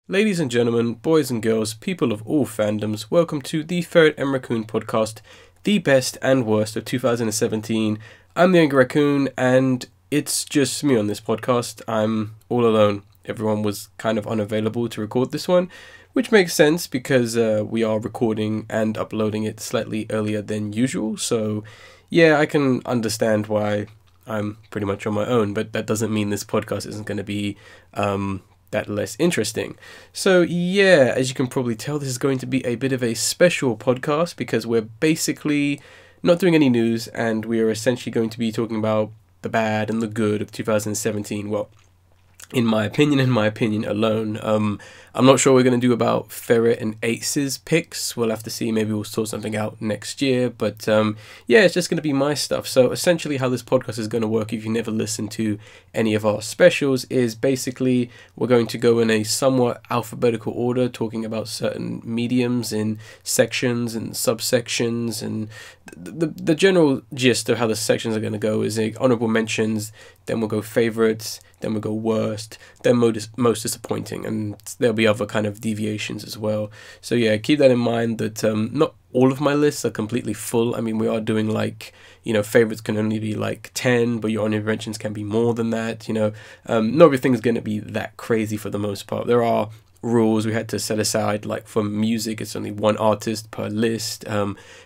Ladies and gentlemen, boys and girls, people of all fandoms, welcome to the Ferret and Raccoon podcast, the best and worst of 2017. I'm the Angry Raccoon, and it's just me on this podcast. I'm all alone. Everyone was kind of unavailable to record this one, which makes sense because we are recording and uploading it slightly earlier than usual. So, yeah, I can understand why I'm pretty much on my own, but that doesn't mean this podcast isn't going to be that less interesting. So yeah, as you can probably tell, this is going to be a bit of a special podcast because we're basically not doing any news and we are essentially going to be talking about the bad and the good of 2017. Well, in my opinion alone. I'm not sure what we're going to do about Ferret and Ace's picks. We'll have to see. Maybe we'll sort something out next year. But yeah, it's just going to be my stuff. So essentially how this podcast is going to work, if you never listened to any of our specials, is basically we're going to go in a somewhat alphabetical order, talking about certain mediums in sections and subsections. And the general gist of how the sections are going to go is honorable mentions, then we'll go favorites, then we'll go worst, then most disappointing, and there'll be other kind of deviations as well. So yeah, keep that in mind that not all of my lists are completely full. I mean, we are doing like, favorites can only be like 10, but your honorable mentions can be more than that, not everything's going to be that crazy for the most part. There are rules we had to set aside, like for music, it's only one artist per list.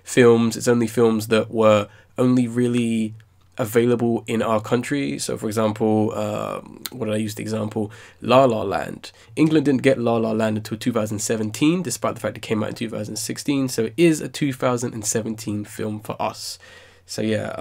Films, it's only films that were only really available in our country. So for example, what did I use the example? La La Land. England didn't get La La Land until 2017, despite the fact it came out in 2016. So it is a 2017 film for us. So yeah,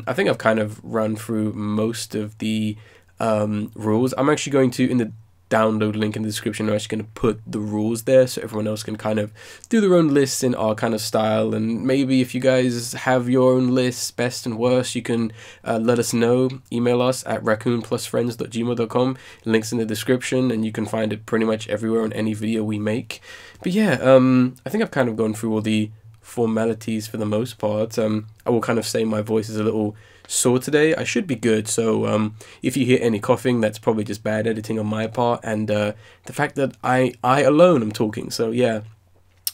I think I've kind of run through most of the rules. I'm actually going to, in the download link in the description, I'm actually going to put the rules there so everyone else can kind of do their own lists in our kind of style. And maybe if you guys have your own lists, best and worst, you can let us know. Email us at raccoonplusfriends.gmail.com. Links in the description, and you can find it pretty much everywhere on any video we make. But yeah, I think I've kind of gone through all the formalities for the most part. I will kind of say my voice is a little sore today. I should be good, so if you hear any coughing, that's probably just bad editing on my part, and the fact that I alone am talking. So yeah,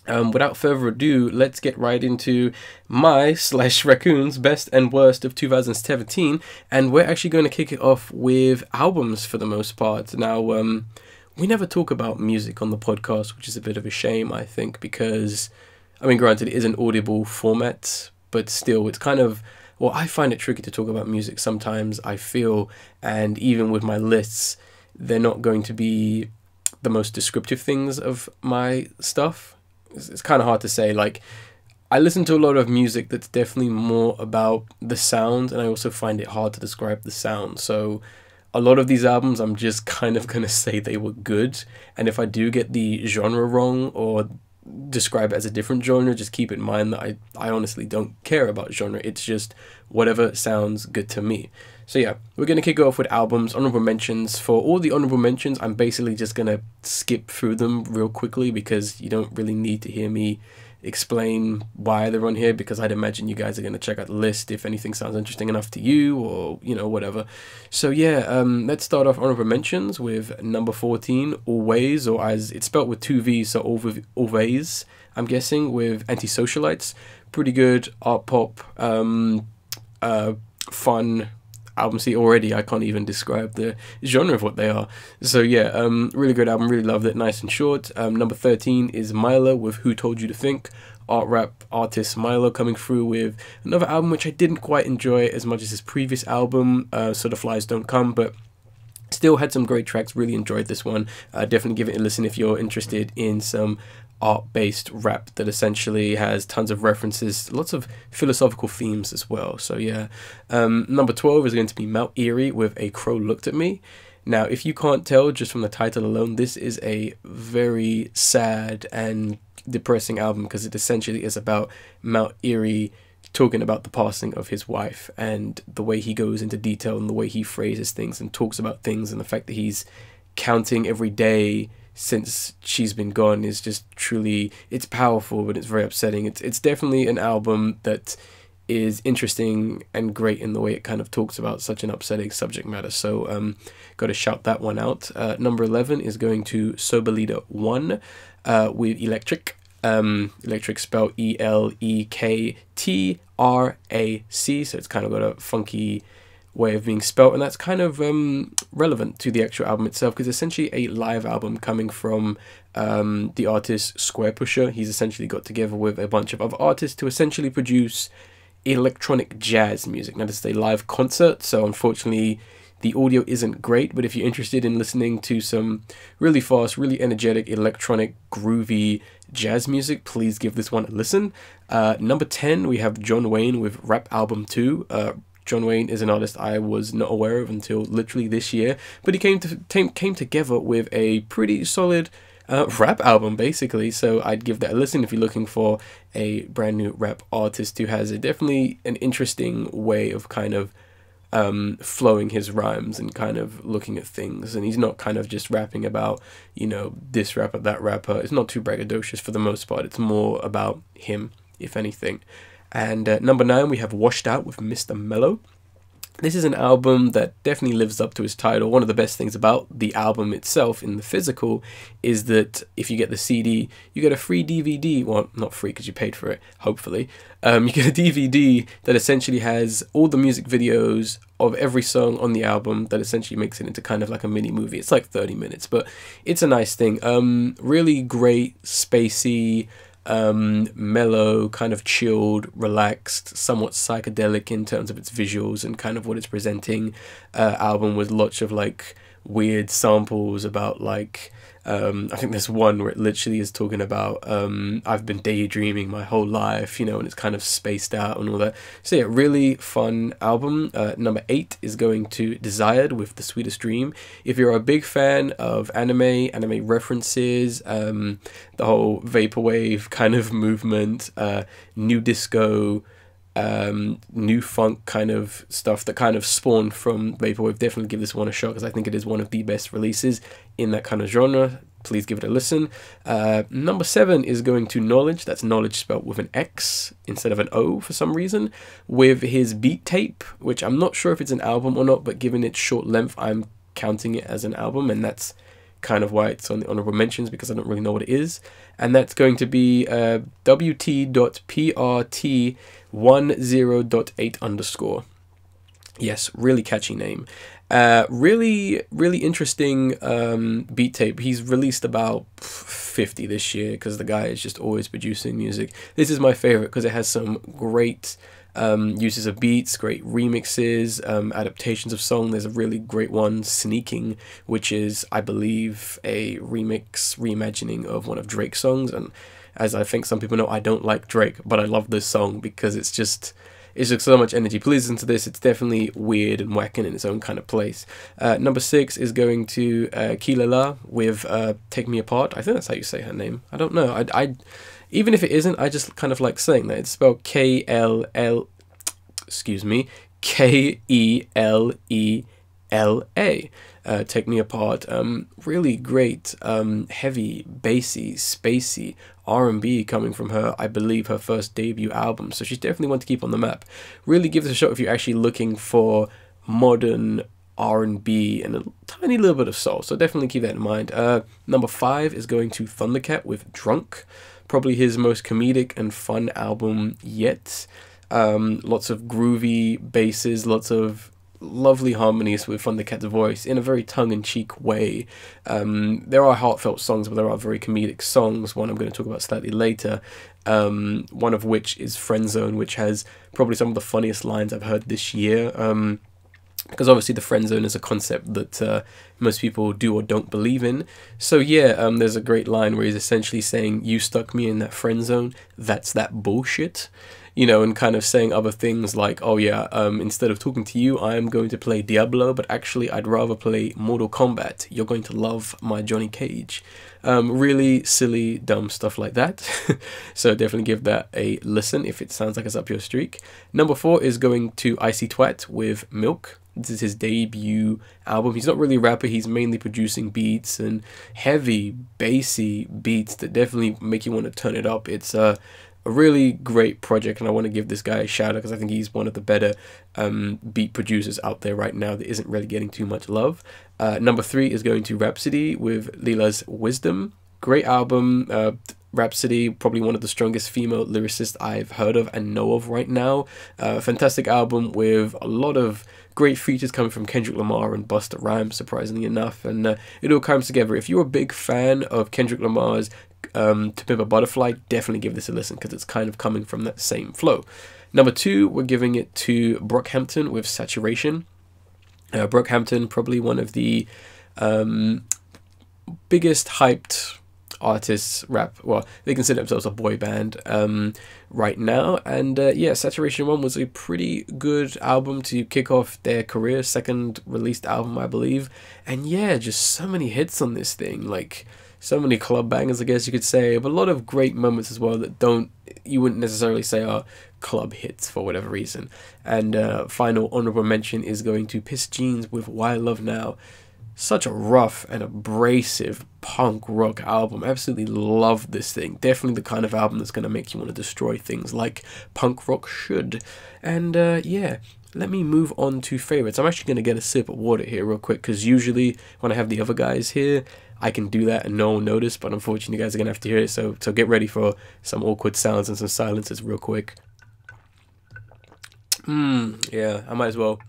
without further ado, let's get right into my/Raccoon's best and worst of 2017, and we're actually going to kick it off with albums for the most part. Now, we never talk about music on the podcast, which is a bit of a shame, I think, because, I mean, granted, it is an audible format, but still, it's kind of, well, I find it tricky to talk about music sometimes, I feel, and even with my lists, they're not going to be the most descriptive things of my stuff. It's kind of hard to say. Like, I listen to a lot of music that's definitely more about the sound, and I also find it hard to describe the sound. So a lot of these albums, I'm just kind of going to say they were good, and if I do get the genre wrong or describe it as a different genre, just keep in mind that I honestly don't care about genre. It's just whatever sounds good to me. So yeah, we're going to kick it off with albums, honorable mentions. For all the honorable mentions, I'm basically just going to skip through them real quickly because you don't really need to hear me explain why they're on here, because I'd imagine you guys are going to check out the list if anything sounds interesting enough to you, or whatever. So yeah, let's start off honorable mentions with number 14, Always, or as it's spelled with 2 V's, so Always, I'm guessing, with Antisocialites. Pretty good art pop, fun album. See, already I can't even describe the genre of what they are. So yeah, really good album, really loved it, nice and short. Number 13 is Milo with Who Told You to Think. Art rap artist Milo coming through with another album which I didn't quite enjoy as much as his previous album, So the Flies Don't Come, but still had some great tracks. Really enjoyed this one. Definitely give it a listen if you're interested in some art-based rap that essentially has tons of references, lots of philosophical themes as well. So yeah, number 12 is going to be Mount Eerie with A Crow Looked at Me. Now, if you can't tell just from the title alone, this is a very sad and depressing album because it essentially is about Mount Eerie talking about the passing of his wife, and the way he goes into detail and the way he phrases things and talks about things, and the fact that he's counting every day since she's been gone is just truly, it's powerful, but it's very upsetting. It's definitely an album that is interesting and great in the way it kind of talks about such an upsetting subject matter. So got to shout that one out. Number 11 is going to Sober Leader 1 with Electric. Electric spelled E-L-E-K-T-R-A-C, so it's kind of got a funky way of being spelt, and that's kind of relevant to the actual album itself, because essentially a live album coming from the artist Square Pusher. He's essentially got together with a bunch of other artists to essentially produce electronic jazz music. Now this is a live concert, so unfortunately the audio isn't great, but if you're interested in listening to some really fast, really energetic, electronic, groovy jazz music, please give this one a listen. Number 10, we have John Wayne with Rap Album 2. John Wayne is an artist I was not aware of until literally this year, but he came together with a pretty solid rap album, basically. So I'd give that a listen if you're looking for a brand new rap artist who has definitely an interesting way of kind of flowing his rhymes and kind of looking at things, and he's not kind of just rapping about, you know, this rapper, that rapper. It's not too braggadocious for the most part. It's more about him, if anything. And number 9, we have Washed Out with Mr. Mellow. This is an album that definitely lives up to its title. One of the best things about the album itself in the physical is that if you get the CD, you get a free DVD. Well, not free because you paid for it, hopefully. You get a DVD that essentially has all the music videos of every song on the album that essentially makes it into kind of like a mini movie. It's like 30 minutes, but it's a nice thing. Really great, spacey, mellow, kind of chilled, relaxed, somewhat psychedelic in terms of its visuals and kind of what it's presenting. Album with lots of like weird samples about like I think there's one where it literally is talking about I've been daydreaming my whole life, you know, and it's kind of spaced out and all that. So yeah, really fun album. Number 8 is going to Desired with The Sweetest Dream. If you're a big fan of anime references, the whole vaporwave kind of movement, new disco, new funk kind of stuff that kind of spawned from vaporwave, definitely give this one a shot, because I think it is one of the best releases in that kind of genre. Please give it a listen. Number 7 is going to Knowledge. That's Knowledge spelled with an X instead of an O for some reason, with his Beat Tape, which I'm not sure if it's an album or not, but given its short length, I'm counting it as an album, and that's kind of why it's on the honorable mentions, because I don't really know what it is. And that's going to be WT.PRT10.8_. Yes, really catchy name. Really interesting beat tape. He's released about 50 this year, because the guy is just always producing music. This is my favorite because it has some great uses of beats, great remixes, adaptations of song. There's a really great one, Sneaking, which is, I believe, a reimagining of one of Drake's songs. And as I think some people know, I don't like Drake, but I love this song because it's just so much energy. Please listen to this. It's definitely weird and whacking in its own kind of place. Number 6 is going to Kilala with Take Me Apart. I think that's how you say her name. I don't know. I even if it isn't, I just kind of like saying that. It's spelled K-L-L, excuse me, K-E-L-E-L-A. Take Me Apart. Really great, heavy, bassy, spacey R&B coming from her, I believe her first debut album. So she's definitely one to keep on the map. Really give this a shot if you're actually looking for modern R&B and a tiny little bit of soul. So definitely keep that in mind. Number 5 is going to Thundercat with Drunk. Probably his most comedic and fun album yet. Lots of groovy basses, lots of lovely harmonies with Thundercat's voice in a very tongue-in-cheek way. There are heartfelt songs, but there are very comedic songs. One I'm going to talk about slightly later. One of which is Friend Zone, which has probably some of the funniest lines I've heard this year. Because obviously the friend zone is a concept that most people do or don't believe in. So yeah, there's a great line where he's essentially saying, you stuck me in that friend zone, that's that bullshit. You know, and kind of saying other things like, oh yeah, instead of talking to you, I am going to play Diablo, but actually I'd rather play Mortal Kombat. You're going to love my Johnny Cage. Really silly, dumb stuff like that. So definitely give that a listen if it sounds like it's up your streak. Number 4 is going to Icy Twat with Milk. This is his debut album. He's not really a rapper, he's mainly producing beats and heavy, bassy beats that definitely make you want to turn it up. It's a really great project, and I want to give this guy a shout out because I think he's one of the better beat producers out there right now that isn't really getting too much love. Number 3 is going to Rhapsody with Leela's Wisdom. Great album. Rhapsody, probably one of the strongest female lyricists I've heard of and know of right now. Fantastic album with a lot of great features coming from Kendrick Lamar and Busta Rhymes, surprisingly enough, and it all comes together. If you're a big fan of Kendrick Lamar's To Pimp a Butterfly, definitely give this a listen because it's kind of coming from that same flow. Number 2, we're giving it to Brockhampton with Saturation. Brockhampton, probably one of the biggest hyped artists, well, they consider themselves a boy band right now, and yeah, Saturation 1 was a pretty good album to kick off their career, second released album, I believe, and yeah, just so many hits on this thing, like so many club bangers, I guess you could say, but a lot of great moments as well that you wouldn't necessarily say are club hits for whatever reason. And final honorable mention is going to Piss Jeans with Why Love Now. Such a rough and abrasive punk rock album. Absolutely love this thing. Definitely the kind of album that's going to make you want to destroy things like punk rock should. And yeah, let me move on to favorites. I'm actually going to get a sip of water here real quick, because usually when I have the other guys here, I can do that and no one will notice, but unfortunately you guys are going to have to hear it, so get ready for some awkward sounds and some silences real quick. Yeah, I might as well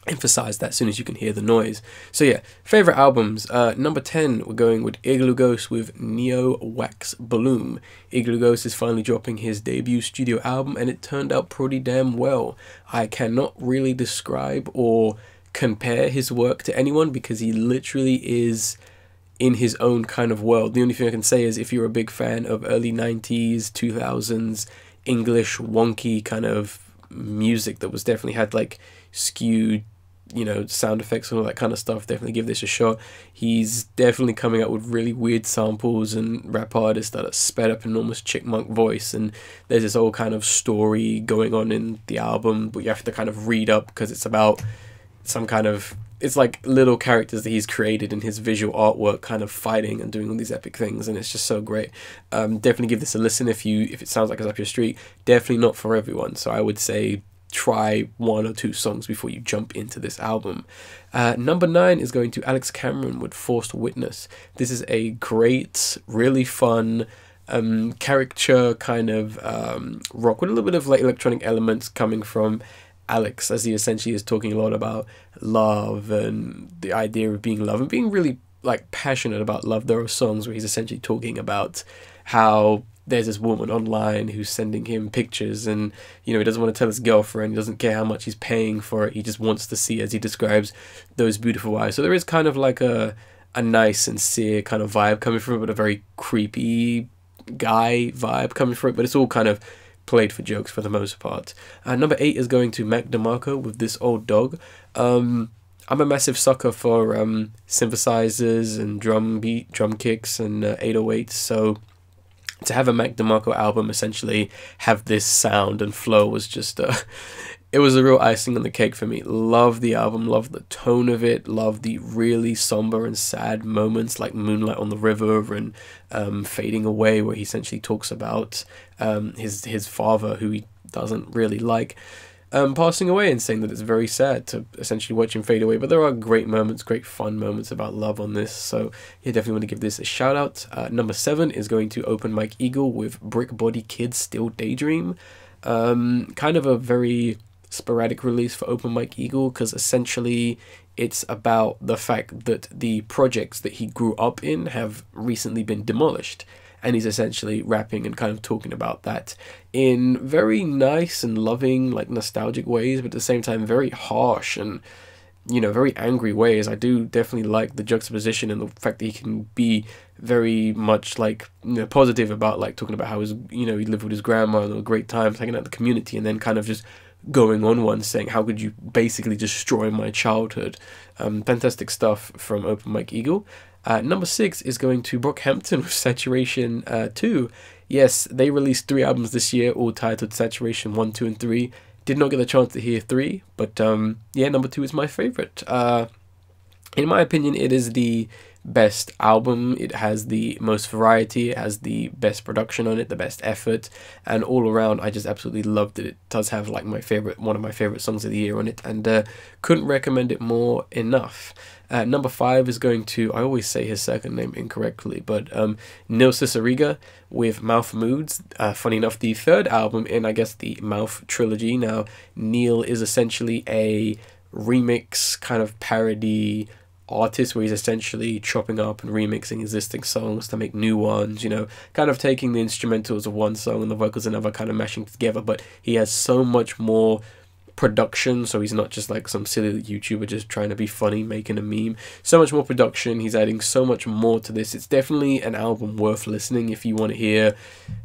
emphasize that as soon as you can hear the noise. So yeah, favorite albums. Number 10, we're going with Igloo Ghost with Neo Wax Bloom. Igloo Ghost is finally dropping his debut studio album, and it turned out pretty damn well. I cannot really describe or compare his work to anyone because he literally is in his own kind of world. The only thing I can say is if you're a big fan of early 90s, 2000s, English wonky kind of music that was definitely had like skewed, you know, sound effects and all that kind of stuff, definitely give this a shot. He's definitely coming out with really weird samples and rap artists that are sped up in almost chipmunk voice, and there's this whole kind of story going on in the album, but you have to kind of read up because it's about some kind of, it's like little characters that he's created in his visual artwork kind of fighting and doing all these epic things, and it's just so great. Definitely give this a listen if it sounds like it's up your street. Definitely not for everyone, so I would say try 1 or 2 songs before you jump into this album. Number 9 is going to Alex Cameron with Forced Witness. This is a great, really fun caricature kind of rock with a little bit of like electronic elements coming from Alex, as he essentially is talking a lot about love and the idea of being loved and being really like passionate about love. There are songs where he's essentially talking about how there's this woman online who's sending him pictures, and you know, he doesn't want to tell his girlfriend, he doesn't care how much he's paying for it, he just wants to see, as he describes, those beautiful eyes. So there is kind of like a nice, sincere kind of vibe coming from it, but a very creepy guy vibe coming from it, but it's all kind of played for jokes for the most part. Number 8 is going to Mac DeMarco with This Old Dog. I'm a massive sucker for synthesizers and drum kicks and 808s, so to have a Mac DeMarco album essentially have this sound and flow was just it was a real icing on the cake for me. Love the album, love the tone of it, love the really somber and sad moments like Moonlight on the River and Fading Away, where he essentially talks about his father, who he doesn't really like, passing away, and saying that it's very sad to essentially watch him fade away. But there are great moments, great fun moments about love on this, so yeah, definitely want to give this a shout out. Number 7 is going to Open Mike Eagle with Brick Body Kids Still Daydream. Kind of a very sporadic release for Open Mike Eagle, because essentially it's about the fact that the projects that he grew up in have recently been demolished, and he's essentially rapping and kind of talking about that in very nice and loving, like nostalgic ways, but at the same time very harsh and, you know, very angry ways. I do definitely like the juxtaposition and the fact that he can be very much like, you know, positive about like talking about how his, you know, he lived with his grandma and a great time hanging out in the community, and then kind of just going on one saying, how could you basically destroy my childhood. Fantastic stuff from Open Mike Eagle. Number 6 is going to Brockhampton with Saturation 2. Yes, they released 3 albums this year, all titled Saturation 1, 2, and 3. Did not get a chance to hear 3, but yeah, number 2 is my favorite. In my opinion, it is the best album. It has the most variety, it has the best production on it, the best effort, and all around I just absolutely loved it. It does have like one of my favorite songs of the year on it, and couldn't recommend it more enough. Number 5 is going to, I always say his second name incorrectly, but Neil Cicierega with Mouth Moods. Funny enough, the third album in, I guess, the Mouth trilogy. Now, Neil is essentially a remix kind of parody artist where he's essentially chopping up and remixing existing songs to make new ones, you know, kind of taking the instrumentals of one song and the vocals of another, kind of mashing together. But he has so much more production, so he's not just like some silly YouTuber just trying to be funny making a meme. So much more production, he's adding so much more to this. It's definitely an album worth listening if you want to hear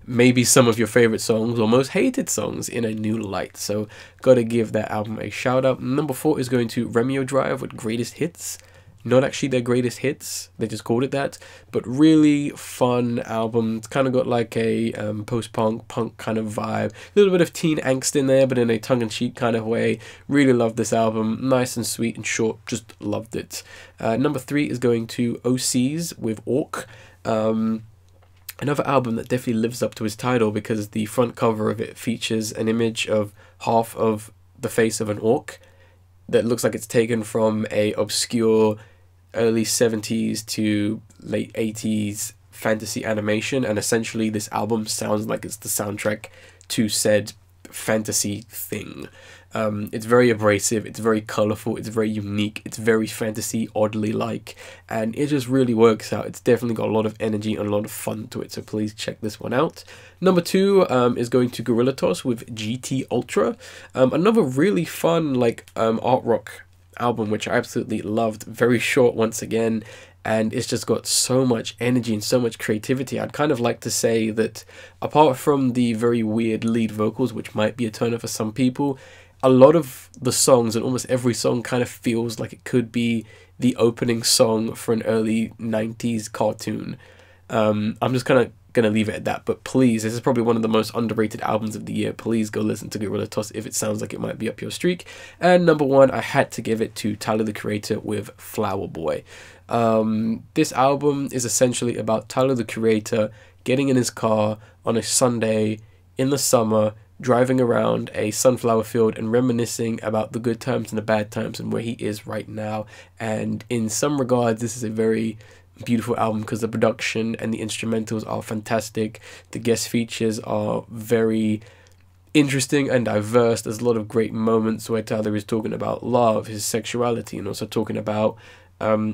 maybe some of your favorite songs or most hated songs in a new light. So gotta give that album a shout out. Number 4 is going to Remeo Drive with Greatest Hits. Not actually their greatest hits, they just called it that, but really fun album. It's kind of got like a post-punk, punk kind of vibe, a little bit of teen angst in there, but in a tongue-in-cheek kind of way. Really loved this album, nice and sweet and short, just loved it. Number 3 is going to OCs with Orc. Another album that definitely lives up to its title because the front cover of it features an image of half of the face of an orc that looks like it's taken from a obscure early 70s to late 80s fantasy animation, and essentially this album sounds like it's the soundtrack to said fantasy thing. It's very abrasive, it's very colourful, it's very unique, it's very fantasy, oddly like, and it just really works out. It's definitely got a lot of energy and a lot of fun to it, so please check this one out. Number 2 is going to Gorilla Toss with GT Ultra. Another really fun like art rock album which I absolutely loved. Very short once again, and it's just got so much energy and so much creativity. I'd kind of like to say that apart from the very weird lead vocals, which might be a turner for some people, a lot of the songs and almost every song kind of feels like it could be the opening song for an early 90s cartoon. I'm just kind of gonna leave it at that, but please, this is probably one of the most underrated albums of the year. Please go listen to Gorilla Toss if it sounds like it might be up your streak. And number 1, I had to give it to Tyler the Creator with Flower Boy. This album is essentially about Tyler the Creator getting in his car on a Sunday in the summer, driving around a sunflower field and reminiscing about the good times and the bad times and where he is right now. And in some regards, this is a very beautiful album because the production and the instrumentals are fantastic. The guest features are very interesting and diverse. There's a lot of great moments where Tyler is talking about love, his sexuality, and also talking about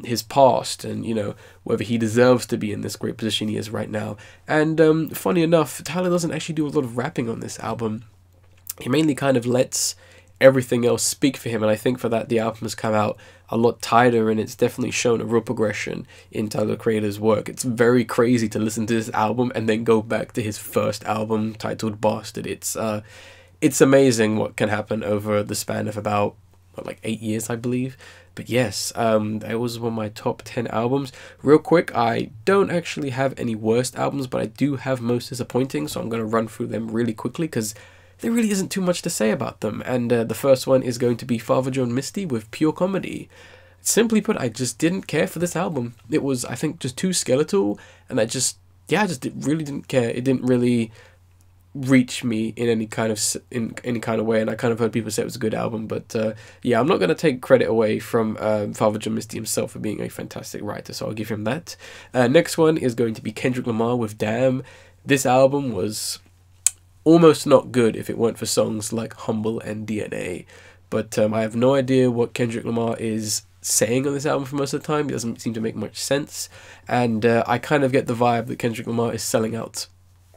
his past and, you know, whether he deserves to be in this great position he is right now. And funny enough, Tyler doesn't actually do a lot of rapping on this album. He mainly kind of lets everything else speak for him, and I think for that the album has come out a lot tighter, and it's definitely shown a real progression in Tyler the Creator's work. It's very crazy to listen to this album and then go back to his first album titled Bastard. It's amazing what can happen over the span of about like 8 years, I believe. But yes, that was one of my top 10 albums. Real quick, I don't actually have any worst albums, but I do have most disappointing, so I'm going to run through them really quickly because there really isn't too much to say about them. And the first one is going to be Father John Misty with Pure Comedy. Simply put, I just didn't care for this album. It was, I think, just too skeletal, and I just really didn't care. It didn't really reach me in any kind of way, and I kind of heard people say it was a good album, but yeah, I'm not going to take credit away from Father John Misty himself for being a fantastic writer, so I'll give him that. Next one is going to be Kendrick Lamar with Damn. This album was almost not good if it weren't for songs like Humble and DNA, but I have no idea what Kendrick Lamar is saying on this album for most of the time. It doesn't seem to make much sense, and I kind of get the vibe that Kendrick Lamar is selling out.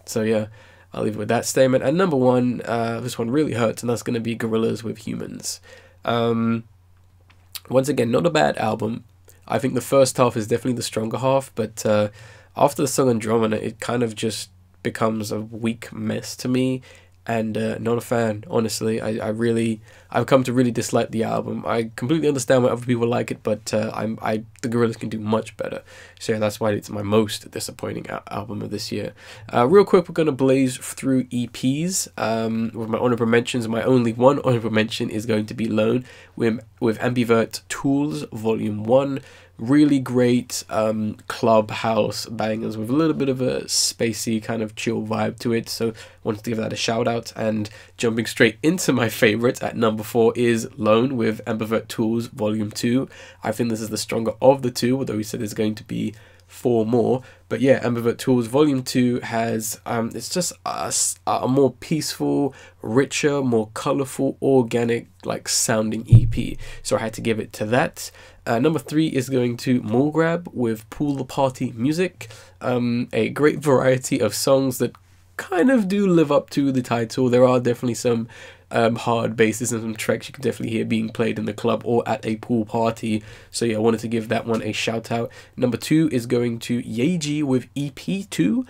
So yeah, I'll leave it with that statement. And number 1, this one really hurts, and that's going to be Gorillaz with Humans. Once again, not a bad album. I think the first half is definitely the stronger half, but after the song Andromeda, it kind of just becomes a weak mess to me, and not a fan, honestly. I've come to really dislike the album. I completely understand why other people like it, but the Gorillaz can do much better. So yeah, that's why it's my most disappointing album of this year. Real quick, we're going to blaze through EPs with my honorable mentions. My only one honorable mention is going to be Lone with Ambivert Tools Volume 1. really great clubhouse bangers with a little bit of a spacey kind of chill vibe to it. So wanted to give that a shout out. And jumping straight into my favorite at number 4 is Lone with Ambivert Tools Volume 2. I think this is the stronger of the two, although we said there's going to be 4 more. But yeah, Ambivert Tools Volume 2 has it's just a more peaceful, richer, more colorful, organic like sounding EP, so I had to give it to that. Number 3 is going to Mall Grab with Pool the Party Music, a great variety of songs that kind of do live up to the title. There are definitely some hard basses and some tracks you can definitely hear being played in the club or at a pool party. So yeah, I wanted to give that one a shout out. Number 2 is going to Yeji with EP2.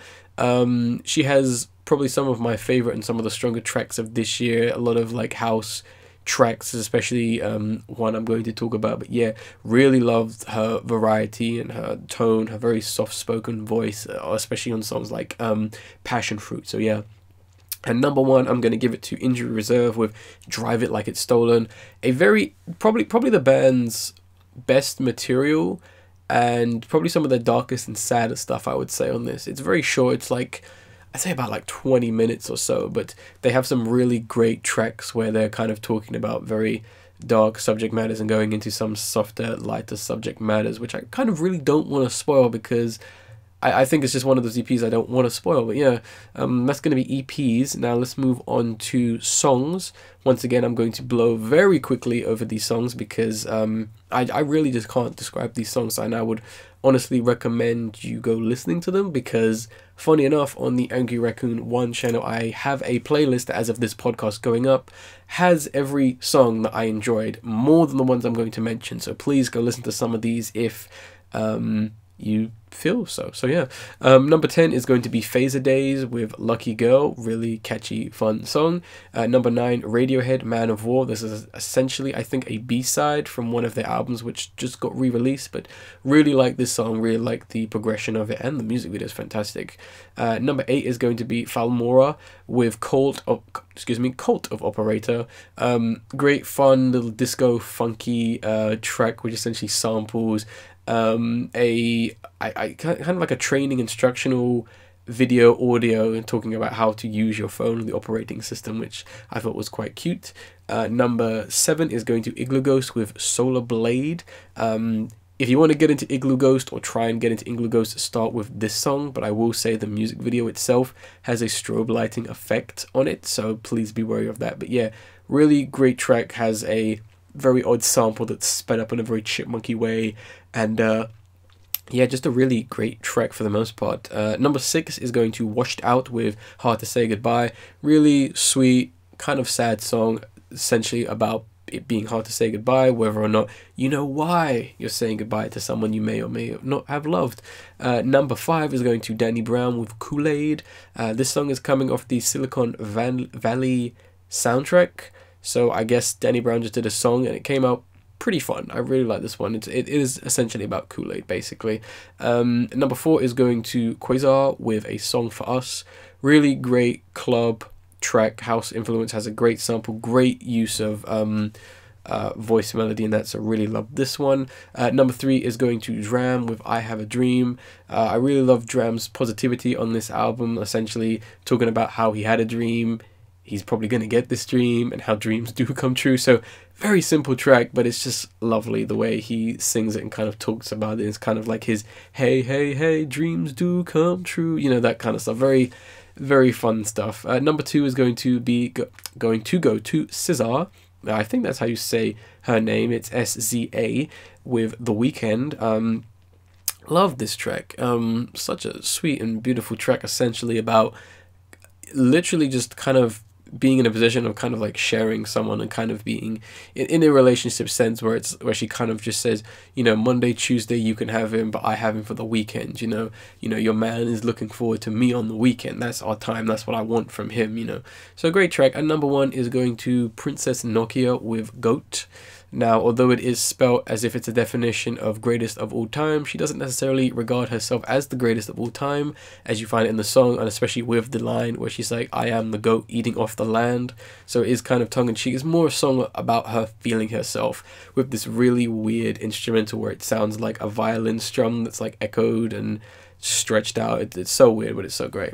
She has probably some of my favorite and some of the stronger tracks of this year. A lot of like house tracks, especially one I'm going to talk about. But yeah, really loved her variety and her tone, her very soft spoken voice, especially on songs like Passion Fruit. So yeah. And number 1, I'm going to give it to Injury Reserve with Drive It Like It's Stolen. A very, probably the band's best material and probably some of the darkest and saddest stuff I would say on this. It's very short. It's like, I'd say about like 20 minutes or so, but they have some really great tracks where they're kind of talking about very dark subject matters and going into some softer, lighter subject matters, which I kind of really don't want to spoil because I think it's just one of those EPs I don't want to spoil. But yeah, that's going to be EPs. Now let's move on to songs. Once again, I'm going to blow very quickly over these songs because I really just can't describe these songs, and I would honestly recommend you go listening to them because, funny enough, on the Angry Raccoon 1 channel, I have a playlist that, as of this podcast going up, has every song that I enjoyed, more than the ones I'm going to mention. So please go listen to some of these if you feel so. So yeah, number 10 is going to be Phaser Days with Lucky Girl, really catchy, fun song. Number 9, Radiohead, Man of War. This is essentially, I think, a B-side from one of their albums which just got re-released, but really like this song, really like the progression of it, and the music video is fantastic. Number 8 is going to be Falmora with Cult of Operator. Great fun little disco funky track which essentially samples kind of like a training instructional video audio and talking about how to use your phone, the operating system, which I thought was quite cute. Number 7 is going to Igloo Ghost with Solar Blade. If you want to get into Igloo Ghost or try and get into Igloo Ghost, start with this song, but I will say the music video itself has a strobe lighting effect on it, so please be wary of that. But yeah, really great track, has a very odd sample that's sped up in a very chipmunky way, and yeah, just a really great track for the most part. Number 6 is going to Washed Out with Hard to Say Goodbye. Really sweet, kind of sad song, essentially about it being hard to say goodbye, whether or not you know why you're saying goodbye to someone you may or may not have loved. Number 5 is going to Danny Brown with Kool-Aid. This song is coming off the Silicon Valley soundtrack, so I guess Danny Brown just did a song and it came out pretty fun. I really like this one. It is essentially about Kool-Aid, basically. Number 4 is going to Quasar with A Song for Us. Really great club track, house influence, has a great sample, great use of voice melody and that, so really love this one. Number 3 is going to Dram with I Have a Dream. I really love Dram's positivity on this album, essentially talking about how he had a dream, he's probably going to get this dream, and how dreams do come true. So very simple track, but it's just lovely the way he sings it and kind of talks about it. It's kind of like his hey, hey, hey, dreams do come true, you know, that kind of stuff. Very, very fun stuff. Number 2 is going to go to Scissor. I think that's how you say her name. It's SZA with The Weeknd. Love this track. Such a sweet and beautiful track, essentially about literally just kind of being in a position of kind of like sharing someone and kind of being in a relationship sense, where she kind of just says, you know, Monday, Tuesday you can have him, but I have him for the weekend, you know, your man is looking forward to me on the weekend. That's our time. That's what I want from him, you know. So great track. And number 1 is going to Princess Nokia with Goat. Now, although it is spelt as if it's a definition of greatest of all time, she doesn't necessarily regard herself as the greatest of all time, as you find it in the song, and especially with the line where she's like, I am the goat eating off the land. So it is kind of tongue-in-cheek. It's more a song about her feeling herself, with this really weird instrumental where it sounds like a violin strum that's like echoed and stretched out. It's so weird, but it's so great.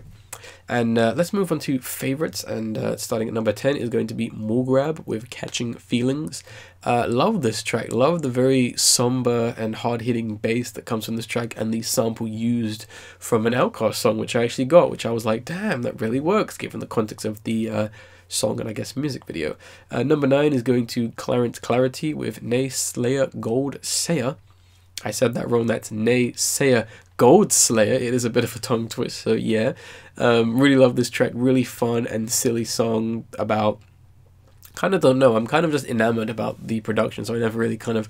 And let's move on to favorites, and starting at number 10 is going to be Grab with Catching Feelings. Love this track, love the very somber and hard-hitting bass that comes from this track, and the sample used from an Outkast song, which I actually got, which I was like, damn, that really works, given the context of the song and I guess music video. Number 9 is going to Clarence Clarity with Nay Slayer Gold Sayer. I said that wrong, that's Nay Sayer Gold Slayer. It is a bit of a tongue twist, so yeah. Really love this track, really fun and silly song about, kind of don't know, I'm kind of just enamored about the production, so I never really kind of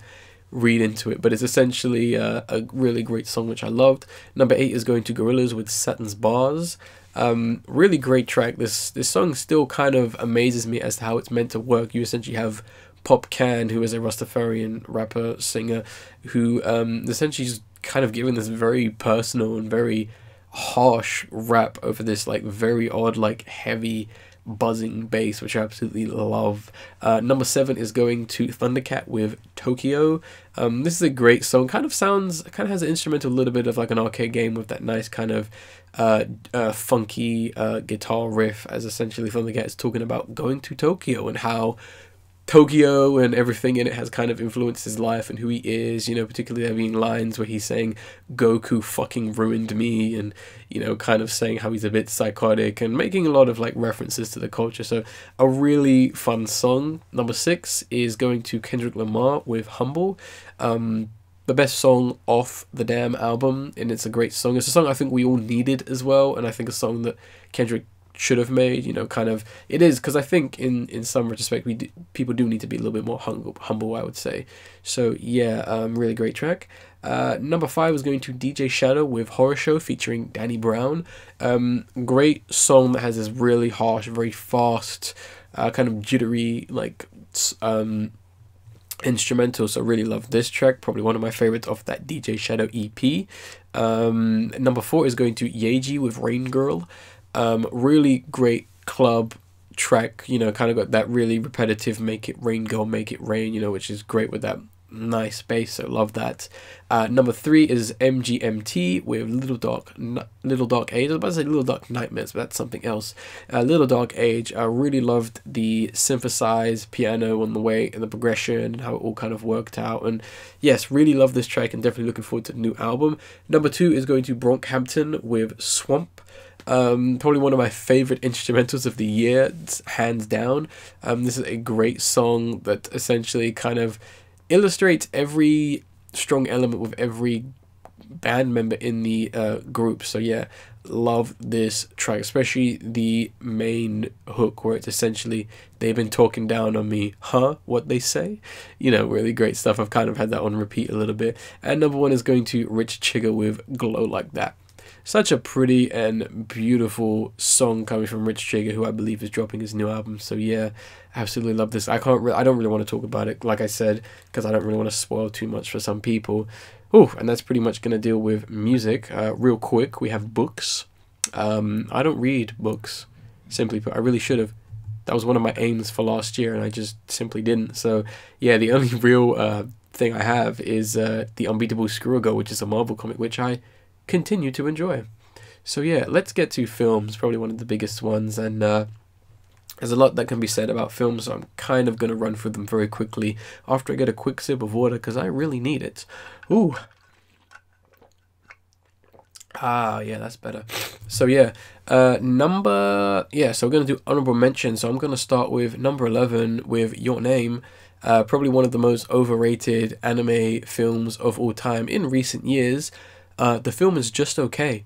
read into it, but it's essentially a really great song which I loved. Number 8 is going to Gorillaz with Saturn's Bars. Really great track. This song still kind of amazes me as to how it's meant to work. You essentially have Pop Can, who is a Rastafarian rapper, singer, who essentially is kind of giving this very personal and very harsh rap over this like very odd, like heavy buzzing bass, which I absolutely love. Number 7 is going to Thundercat with Tokyo. This is a great song. Kind of has an instrumental, a little bit of like an arcade game with that nice kind of funky guitar riff, as essentially Thundercat is talking about going to Tokyo and how Tokyo and everything in it has kind of influenced his life and who he is, you know, particularly there being lines where he's saying Goku fucking ruined me, and, you know, kind of saying how he's a bit psychotic and making a lot of like references to the culture. So a really fun song. Number 6 is going to Kendrick Lamar with Humble. The best song off the damn album, and it's a great song. It's a song I think we all needed as well, and I think a song that Kendrick should have made, you know, kind of, it is, because I think in some retrospect people do need to be a little bit more humble, I would say. So yeah, really great track. Number 5 is going to DJ Shadow with Horror Show featuring Danny Brown. Great song that has this really harsh, very fast, kind of jittery, like instrumental, so really love this track, probably one of my favorites off that DJ Shadow EP. Number 4 is going to Yeji with Rain Girl. Really great club track, you know, kind of got that really repetitive make it rain girl, make it rain, you know, which is great with that nice bass, so love that. Number 3 is MGMT with Little Dark Age. I was about to say Little Dark Nightmares, but that's something else. Little Dark Age, I really loved the synthesized piano on the way and the progression and how it all kind of worked out, and yes, really love this track and definitely looking forward to the new album. Number 2 is going to Brockhampton with Swamp. Probably one of my favorite instrumentals of the year, hands down. This is a great song that essentially kind of illustrates every strong element with every band member in the group. So yeah, love this track, especially the main hook where it's essentially, they've been talking down on me, huh, what they say, you know, really great stuff. I've kind of had that on repeat a little bit. And number 1 is going to Rich Chigga with Glow Like That. Such a pretty and beautiful song coming from Rich Chigga, who I believe is dropping his new album. So yeah, absolutely love this. I don't really want to talk about it, like I said, because I don't really want to spoil too much for some people. Oh, and that's pretty much going to deal with music. Real quick, we have books. I don't read books, simply put. I really should have. That was one of my aims for last year, and I just simply didn't. So yeah, the only real thing I have is The Unbeatable Screw Girl, which is a Marvel comic, which I continue to enjoy. So yeah, let's get to films, probably one of the biggest ones, and there's a lot that can be said about films, so I'm kind of going to run through them very quickly after I get a quick sip of water, because I really need it. Ooh. Ah, yeah, that's better. So yeah, so we're going to do honorable mention, so I'm going to start with number 11 with Your Name. Probably one of the most overrated anime films of all time in recent years. The film is just okay.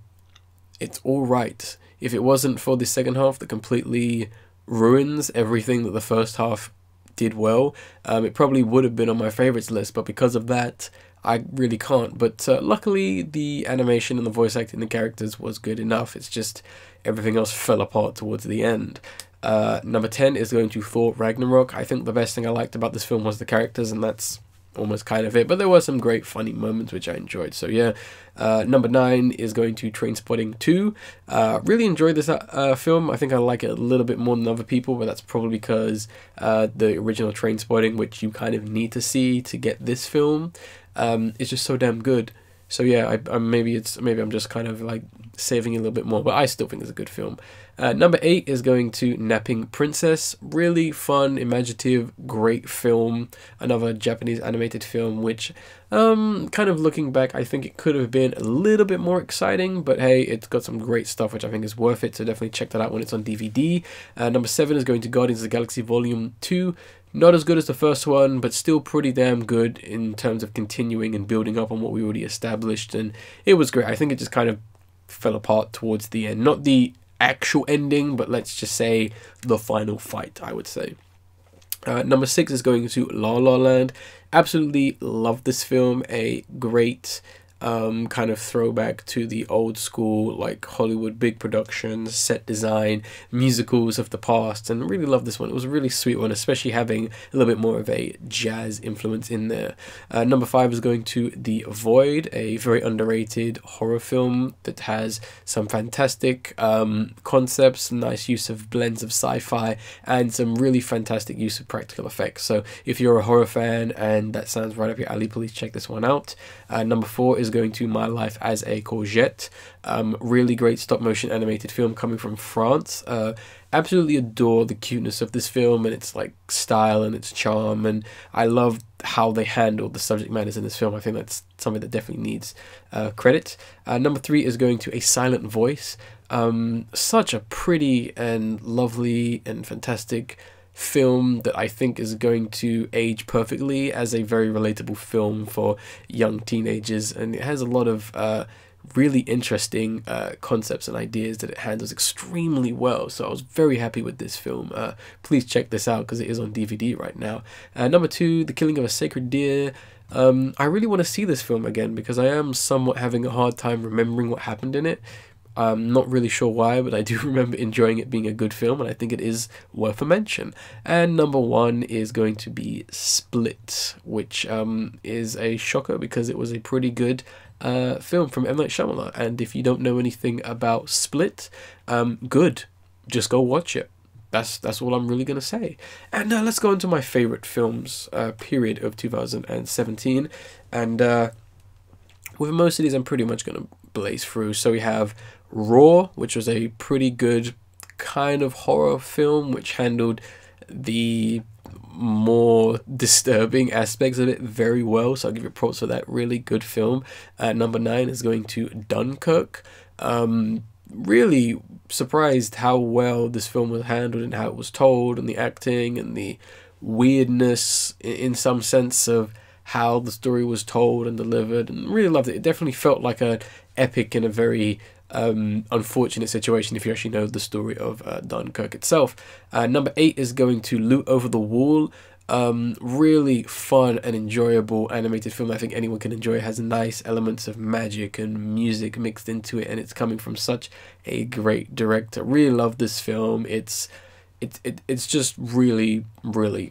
It's alright. If it wasn't for the second half that completely ruins everything that the first half did well, it probably would have been on my favorites list, but because of that, I really can't. But luckily, the animation and the voice acting, the characters was good enough. It's just everything else fell apart towards the end. Number 10 is going to Thor Ragnarok. I think the best thing I liked about this film was the characters, and that's almost kind of it, but there were some great funny moments which I enjoyed. So yeah, number 9 is going to Trainspotting 2. Really enjoyed this film. I think I like it a little bit more than other people, but that's probably because the original Trainspotting, which you kind of need to see to get this film, is just so damn good. So yeah, maybe I'm just kind of like saving a little bit more, but I still think it's a good film. Number 8 is going to Napping Princess. Really fun, imaginative, great film. Another Japanese animated film, which kind of looking back, I think it could have been a little bit more exciting, but hey, it's got some great stuff which I think is worth it, so definitely check that out when it's on DVD. Number 7 is going to Guardians of the Galaxy Volume 2. Not as good as the first one, but still pretty damn good in terms of continuing and building up on what we already established, and it was great. I think it just kind of fell apart towards the end. Not the actual ending, but let's just say the final fight, I would say. Number 6 is going to La La Land. Absolutely love this film. A great kind of throwback to the old school, like Hollywood big productions, set design, musicals of the past, and really love this one. It was a really sweet one, especially having a little bit more of a jazz influence in there. Number 5 is going to The Void, a very underrated horror film that has some fantastic concepts, nice use of blends of sci-fi, and some really fantastic use of practical effects. So if you're a horror fan and that sounds right up your alley, please check this one out. Number 4 is going to My Life as a Courgette. Really great stop motion animated film coming from France. Absolutely adore the cuteness of this film and its like style and its charm, and I love how they handled the subject matters in this film. I think that's something that definitely needs credit. Number 3 is going to A Silent Voice. Such a pretty and lovely and fantastic film that I think is going to age perfectly as a very relatable film for young teenagers, and it has a lot of really interesting concepts and ideas that it handles extremely well. So I was very happy with this film. Please check this out because it is on DVD right now. Number 2, The Killing of a Sacred Deer. I really want to see this film again because I am somewhat having a hard time remembering what happened in it. I'm not really sure why, but I do remember enjoying it being a good film, and I think it is worth a mention. And number 1 is going to be Split, which is a shocker because it was a pretty good film from M. Night Shyamalan. And if you don't know anything about Split, good. Just go watch it. That's all I'm really going to say. And let's go into my favorite films, period of 2017. And with most of these, I'm pretty much going to blaze through. So we have Raw, which was a pretty good kind of horror film which handled the more disturbing aspects of it very well, so I'll give it props for that. Really good film. Number 9 is going to Dunkirk. Really surprised how well this film was handled and how it was told, and the acting and the weirdness in some sense of how the story was told and delivered, and really loved it. It definitely felt like an epic in a very unfortunate situation if you actually know the story of Dunkirk itself. Number 8 is going to Loot Over the Wall. Really fun and enjoyable animated film I think anyone can enjoy. It has nice elements of magic and music mixed into it, and it's coming from such a great director. Really love this film. It's just really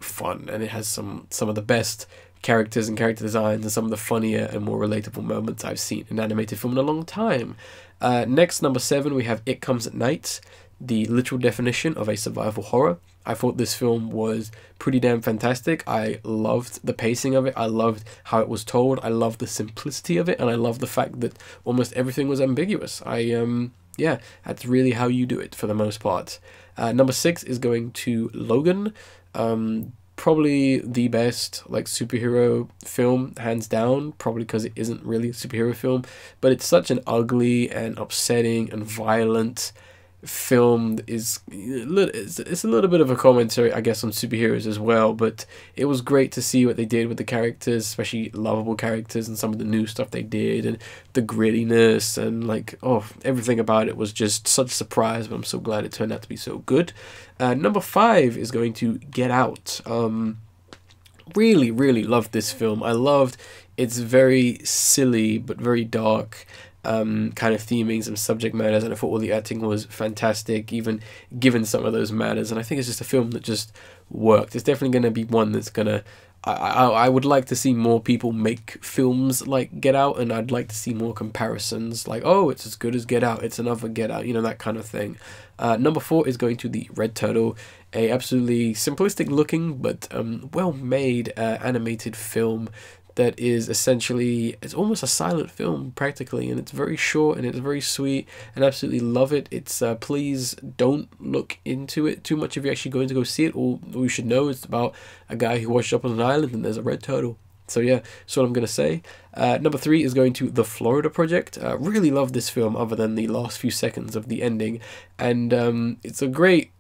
fun, and it has some of the best characters and character designs and some of the funnier and more relatable moments I've seen in an animated film in a long time. Next, number 7, we have It Comes at Night, the literal definition of a survival horror. I thought this film was pretty damn fantastic. I loved the pacing of it. I loved how it was told. I loved the simplicity of it, and I loved the fact that almost everything was ambiguous. Yeah, that's really how you do it for the most part. Number 6 is going to Logan. Probably the best like superhero film, hands down, probably because it isn't really a superhero film, but it's such an ugly and upsetting and violent film. It's a little bit of a commentary, I guess, on superheroes as well, but it was great to see what they did with the characters, especially lovable characters, and some of the new stuff they did, and the grittiness, and like, oh, everything about it was just such a surprise, but I'm so glad it turned out to be so good. Number 5 is going to Get Out. Really loved this film. I loved it's very silly but very dark, kind of themings and subject matters, and I thought all the acting was fantastic, even given some of those matters. And I think it's just a film that just worked. It's definitely going to be one that's gonna. I would like to see more people make films like Get Out, and I'd like to see more comparisons, like, oh, it's as good as Get Out, it's another Get Out, you know, that kind of thing. Number 4 is going to The Red Turtle, a absolutely simplistic looking but well made animated film that is essentially, it's almost a silent film practically, and it's very short and it's very sweet, and I absolutely love it. It's please don't look into it too much if you're actually going to go see it. All you should know is about a guy who washed up on an island and there's a red turtle. So yeah, that's what I'm going to say. Number 3 is going to The Florida Project. Really love this film other than the last few seconds of the ending, and it's a great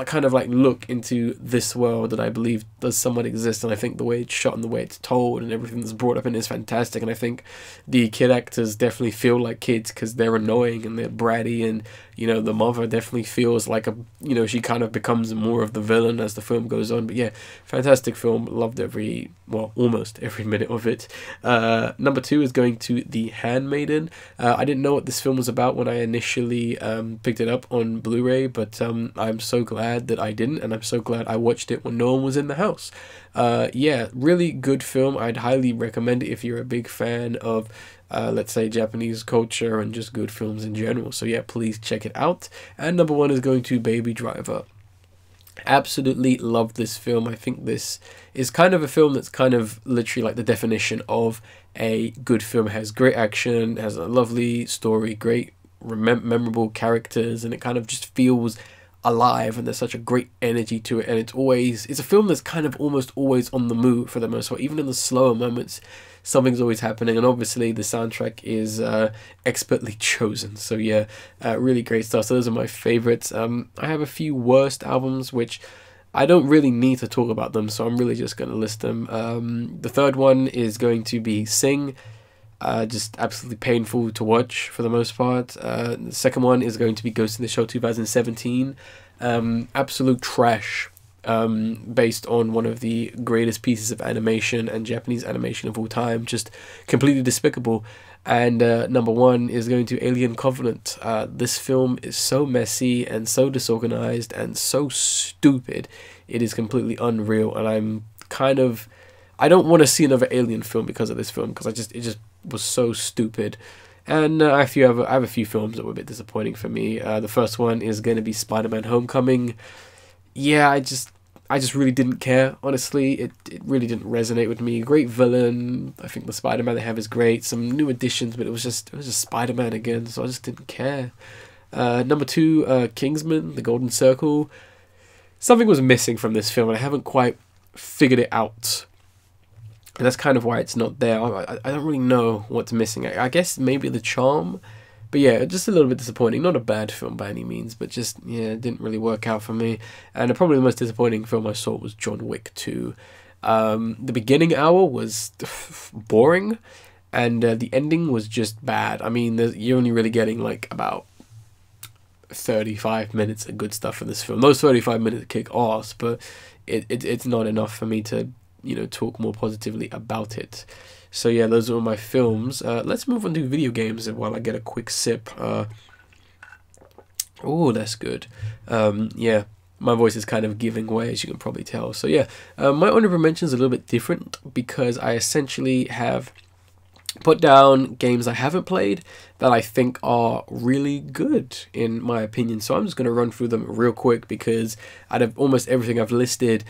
kind of like look into this world that I believe does somewhat exist, and I think the way it's shot and the way it's told and everything that's brought up in is fantastic. And I think the kid actors definitely feel like kids because they're annoying and they're bratty, and you know, the mother definitely feels like she kind of becomes more of the villain as the film goes on. But yeah, fantastic film, loved almost every minute of it. Number 2 is going to The Handmaiden. I didn't know what this film was about when I initially picked it up on Blu-ray, but I'm so glad that I didn't, and I'm so glad I watched it when no one was in the house. Yeah, really good film. I'd highly recommend it if you're a big fan of let's say Japanese culture and just good films in general. So yeah, please check it out. And number 1 is going to Baby Driver. Absolutely love this film. I think this is kind of a film that's kind of literally like the definition of a good film. It has great action, has a lovely story, great memorable characters, and it kind of just feels alive, and there's such a great energy to it. And it's a film that's kind of almost always on the move for the most part. Even in the slower moments, something's always happening, and obviously the soundtrack is expertly chosen. So yeah, really great stuff. So those are my favorites. I have a few worst albums which I don't really need to talk about them, so I'm really just going to list them. The third one is going to be Sing. Just absolutely painful to watch for the most part. The second one is going to be Ghost in the Shell 2017. Absolute trash, based on one of the greatest pieces of animation and Japanese animation of all time. Just completely despicable. And number 1 is going to Alien Covenant. This film is so messy and so disorganized and so stupid. It is completely unreal, and I don't want to see another Alien film because of this film, because it just was so stupid. And I have a few films that were a bit disappointing for me. The first one is going to be Spider-Man Homecoming. Yeah, I just really didn't care, honestly. It really didn't resonate with me. Great villain. I think the Spider-Man they have is great. Some new additions, but it was just Spider-Man again, so I just didn't care. Number 2, Kingsman, The Golden Circle. Something was missing from this film, and I haven't quite figured it out. And that's kind of why it's not there. I don't really know what's missing. I guess maybe the charm. But yeah, just a little bit disappointing. Not a bad film by any means, but just, yeah, it didn't really work out for me. And probably the most disappointing film I saw was John Wick 2. The beginning hour was boring, and the ending was just bad. I mean, you're only really getting like about 35 minutes of good stuff in this film. Those 35 minutes kick ass, but it's not enough for me to, talk more positively about it. So yeah, those are my films. Let's move on to video games while I get a quick sip. Oh, that's good. Yeah, my voice is kind of giving way, as you can probably tell. So yeah, my honorable mention is a little bit different because I essentially have put down games I haven't played that I think are really good, in my opinion. So I'm just going to run through them real quick, because out of almost everything I've listed,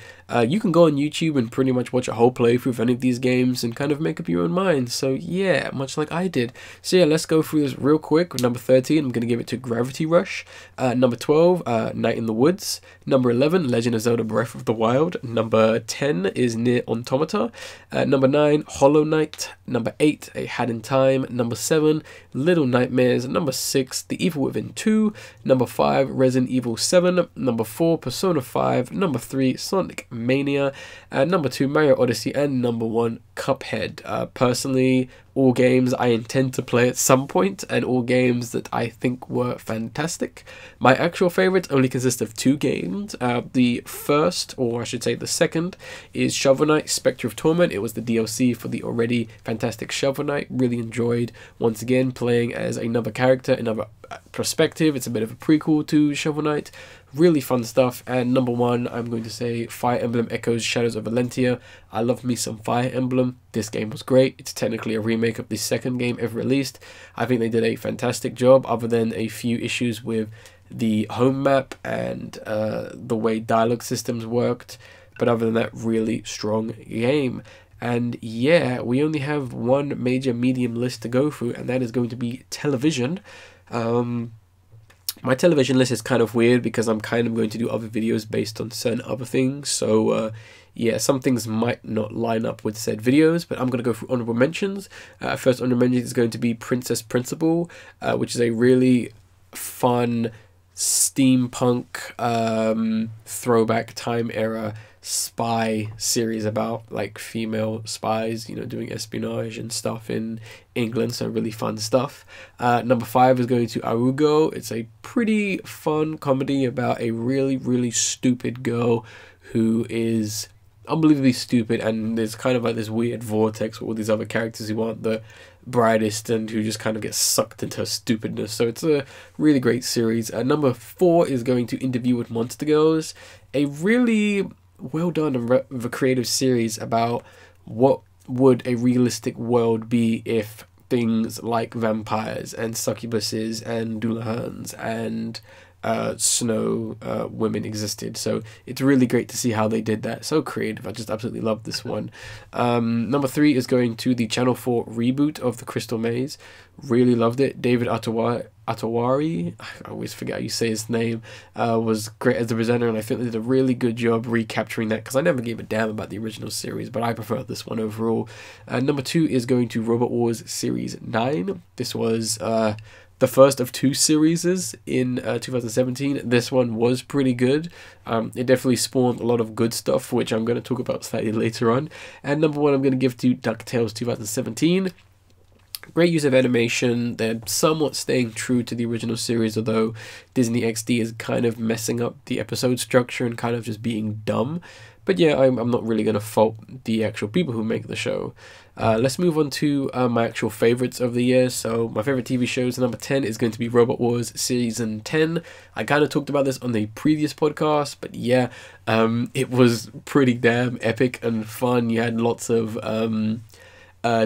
you can go on YouTube and pretty much watch a whole playthrough of any of these games and kind of make up your own mind. So yeah, much like I did. So yeah, let's go through this real quick. Number 13, I'm going to give it to Gravity Rush. Number 12, Night in the Woods. Number 11, Legend of Zelda Breath of the Wild. Number 10 is Nier Automata. Number 9, Hollow Knight. Number 8, A Hat in Time. Number 7, Little Nightmares. Number 6, The Evil Within 2. Number 5, Resident Evil 7. Number 4, Persona 5. Number 3, Sonic Mania. Number 2, Mario Odyssey. And number 1, Cuphead. Personally, all games I intend to play at some point, and all games that I think were fantastic. My actual favourites only consist of 2 games. The first, or I should say the second, is Shovel Knight Spectre of Torment. It was the DLC for the already fantastic Shovel Knight. Really enjoyed, once again, playing as another character, another perspective. It's a bit of a prequel to Shovel Knight. Really fun stuff. And number 1, I'm going to say Fire Emblem Echoes Shadows of Valentia. I love me some Fire Emblem. This game was great. It's technically a remake of the second game ever released. I think they did a fantastic job, other than a few issues with the home map and the way dialogue systems worked. But other than that, really strong game. And yeah, we only have one major medium list to go through, and that is going to be television. My television list is kind of weird because I'm kind of going to do other videos based on certain other things. So yeah, some things might not line up with said videos, but I'm going to go through honorable mentions. First honorable mention is going to be Princess Principal, which is a really fun steampunk throwback time era spy series about like female spies, you know, doing espionage and stuff in England. So really fun stuff. Number 5 is going to Arugo. It's a pretty fun comedy about a really stupid girl who is unbelievably stupid, and there's kind of like this weird vortex with all these other characters who aren't the brightest and who just kind of get sucked into her stupidness. So it's a really great series. Number 4 is going to Interview with Monster Girls, a really well done and creative series about what would a realistic world be if things like vampires and succubuses and Dullahans and snow women existed. So it's really great to see how they did that. So creative. I just absolutely love this one. Number 3 is going to the Channel 4 reboot of The Crystal Maze. Really loved it. David Atawari, I always forget how you say his name, was great as the presenter, and I think they did a really good job recapturing that, because I never gave a damn about the original series, but I prefer this one overall. Number 2 is going to Robot Wars Series 9. This was the first of 2 series in 2017. This one was pretty good. It definitely spawned a lot of good stuff, which I'm going to talk about slightly later on. And number 1 I'm going to give to DuckTales 2017. Great use of animation. They're somewhat staying true to the original series, although Disney XD is kind of messing up the episode structure and kind of just being dumb. But yeah, I'm not really going to fault the actual people who make the show. Let's move on to my actual favorites of the year. So my favorite TV shows, number 10 is going to be Robot Wars Season 10. I kind of talked about this on the previous podcast, but yeah, it was pretty damn epic and fun. You had lots of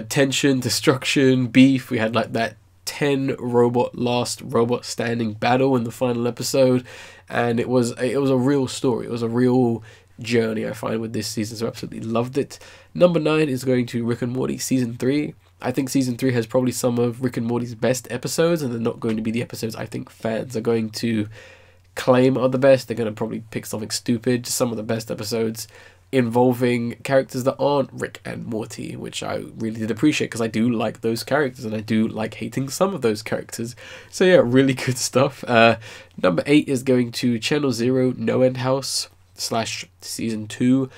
tension, destruction, beef. We had like that 10 last robot standing battle in the final episode, and it was a real story. It was a real journey, I find, with this season, so I absolutely loved it. Number 9 is going to Rick and Morty Season 3. I think Season 3 has probably some of Rick and Morty's best episodes, and they're not going to be the episodes I think fans are going to claim are the best. They're going to probably pick something stupid. Some of the best episodes involving characters that aren't Rick and Morty, which I really did appreciate, because I do like those characters and I do like hating some of those characters. So yeah, really good stuff. Number 8 is going to Channel Zero No End House / Season 2.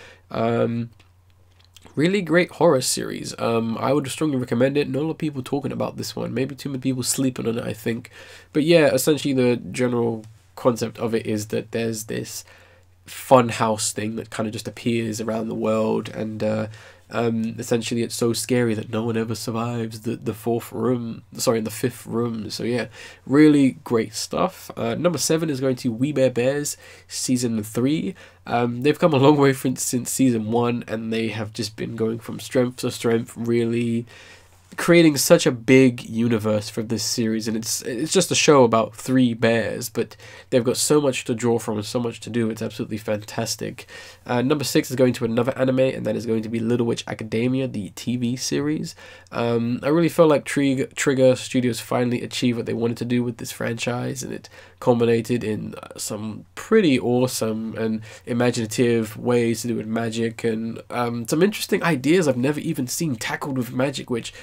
Really great horror series. I would strongly recommend it. Not a lot of people talking about this one. Maybe too many people sleeping on it, I think. But yeah, essentially the general concept of it is that there's this fun house thing that kind of just appears around the world, and essentially it's so scary that no one ever survives the fifth room. So yeah, really great stuff. Number 7 is going to We Bare Bears Season 3. They've come a long way since Season 1, and they have just been going from strength to strength, really creating such a big universe for this series. And it's just a show about 3 bears, but they've got so much to draw from and so much to do. It's absolutely fantastic. Number 6 is going to another anime, and that is going to be Little Witch Academia, the TV series. I really felt like Trigger Studios finally achieved what they wanted to do with this franchise, and it culminated in some pretty awesome and imaginative ways to do with magic, and some interesting ideas I've never even seen tackled with magic, which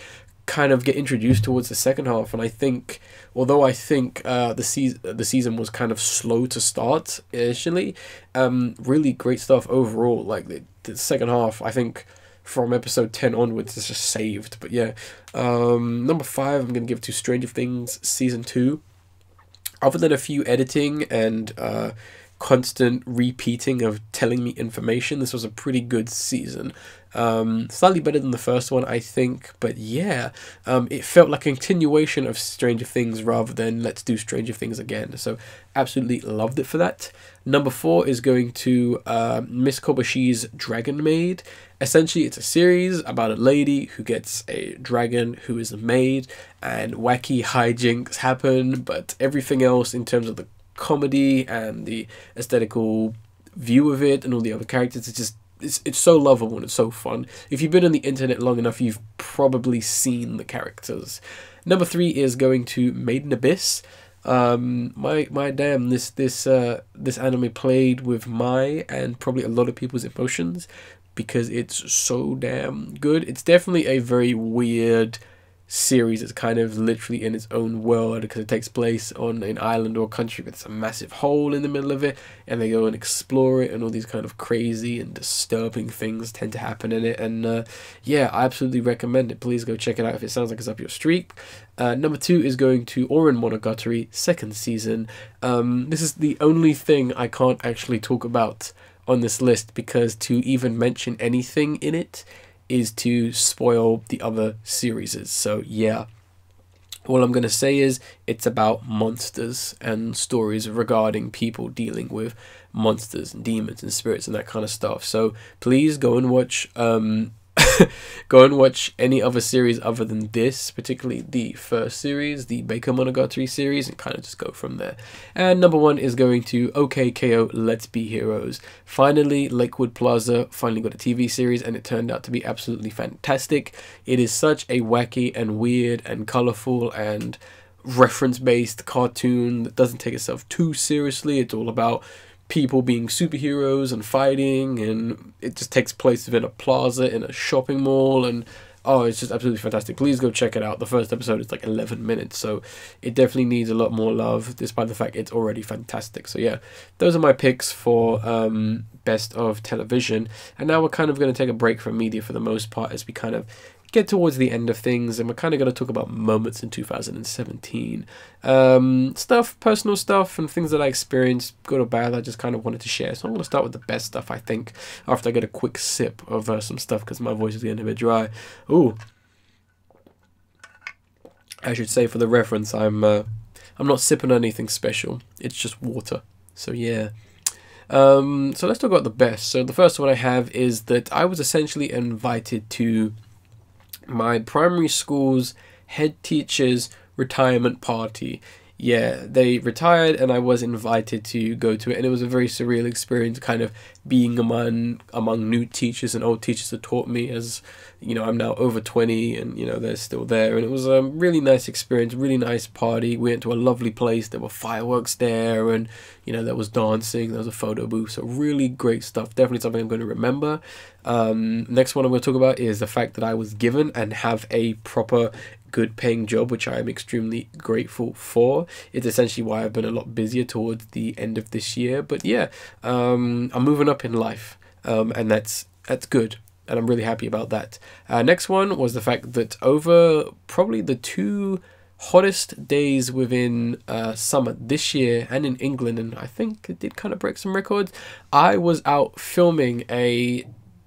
kind of get introduced towards the second half. And I think, although I think the season was kind of slow to start initially, really great stuff overall. Like the second half, I think from episode 10 onwards, it's just saved. But yeah, number 5, I'm going to give to Stranger Things Season 2. Other than a few editing and constant repeating of telling me information, this was a pretty good season. Slightly better than the first one, I think, but yeah, it felt like a continuation of Stranger Things rather than let's do Stranger Things again. So absolutely loved it for that. Number 4 is going to Miss Kobashi's Dragon Maid. Essentially, it's a series about a lady who gets a dragon who is a maid, and wacky hijinks happen, but everything else in terms of the comedy and the aesthetical view of it and all the other characters, it's so lovable and it's so fun. If you've been on the internet long enough, you've probably seen the characters. Number 3 is going to Maiden Abyss. My damn, this anime played with my and probably a lot of people's emotions because it's so damn good. It's definitely a very weird series. It's kind of literally in its own world because it takes place on an island or a country with a massive hole in the middle of it, and they go and explore it, and all these kind of crazy and disturbing things tend to happen in it. And yeah, I absolutely recommend it. Please go check it out if it sounds like it's up your street. Number 2 is going to Oren Monogatari, 2nd season. This is the only thing I can't actually talk about on this list, because to even mention anything in it is to spoil the other series. So yeah, all I'm going to say is it's about monsters and stories regarding people dealing with monsters and demons and spirits and that kind of stuff. So please go and watch go and watch any other series other than this, particularly the first series, the Baker Monogatari series, and kind of just go from there. And number 1 is going to OKKO Let's Be Heroes. Finally, Lakewood Plaza finally got a TV series, and it turned out to be absolutely fantastic. It is such a wacky and weird and colorful and reference-based cartoon that doesn't take itself too seriously. It's all about people being superheroes and fighting, and it just takes place within a plaza in a shopping mall, and oh, it's just absolutely fantastic. Please go check it out. The first episode is like 11 minutes, so it definitely needs a lot more love despite the fact it's already fantastic. So yeah, those are my picks for best of television. And now we're kind of going to take a break from media for the most part as we kind of get towards the end of things, and we're kind of going to talk about moments in 2017. Personal stuff, and things that I experienced, good or bad, I just kind of wanted to share. So I'm going to start with the best stuff, I think, after I get a quick sip of some stuff, because my voice is getting a bit dry. Ooh. I should say, for the reference, I'm not sipping on anything special. It's just water. So yeah. So let's talk about the best. So the first one I have is that I was essentially invited to my primary school's head teacher's retirement party. Yeah, they retired and I was invited to go to it, and it was a very surreal experience, kind of being among new teachers and old teachers that taught me, as you know, I'm now over 20 and you know, they're still there, and it was a really nice experience, really nice party. We went to a lovely place, there were fireworks there, and you know, there was dancing, there was a photo booth, so really great stuff. Definitely something I'm going to remember. Next one I'm going to talk about is the fact that I was given and have a proper good paying job, which I am extremely grateful for. It's essentially why I've been a lot busier towards the end of this year. But yeah, I'm moving up in life, and that's good, and I'm really happy about that. Next one was the fact that over probably the 2 hottest days within summer this year, and in England, and I think it did kind of break some records, I was out filming a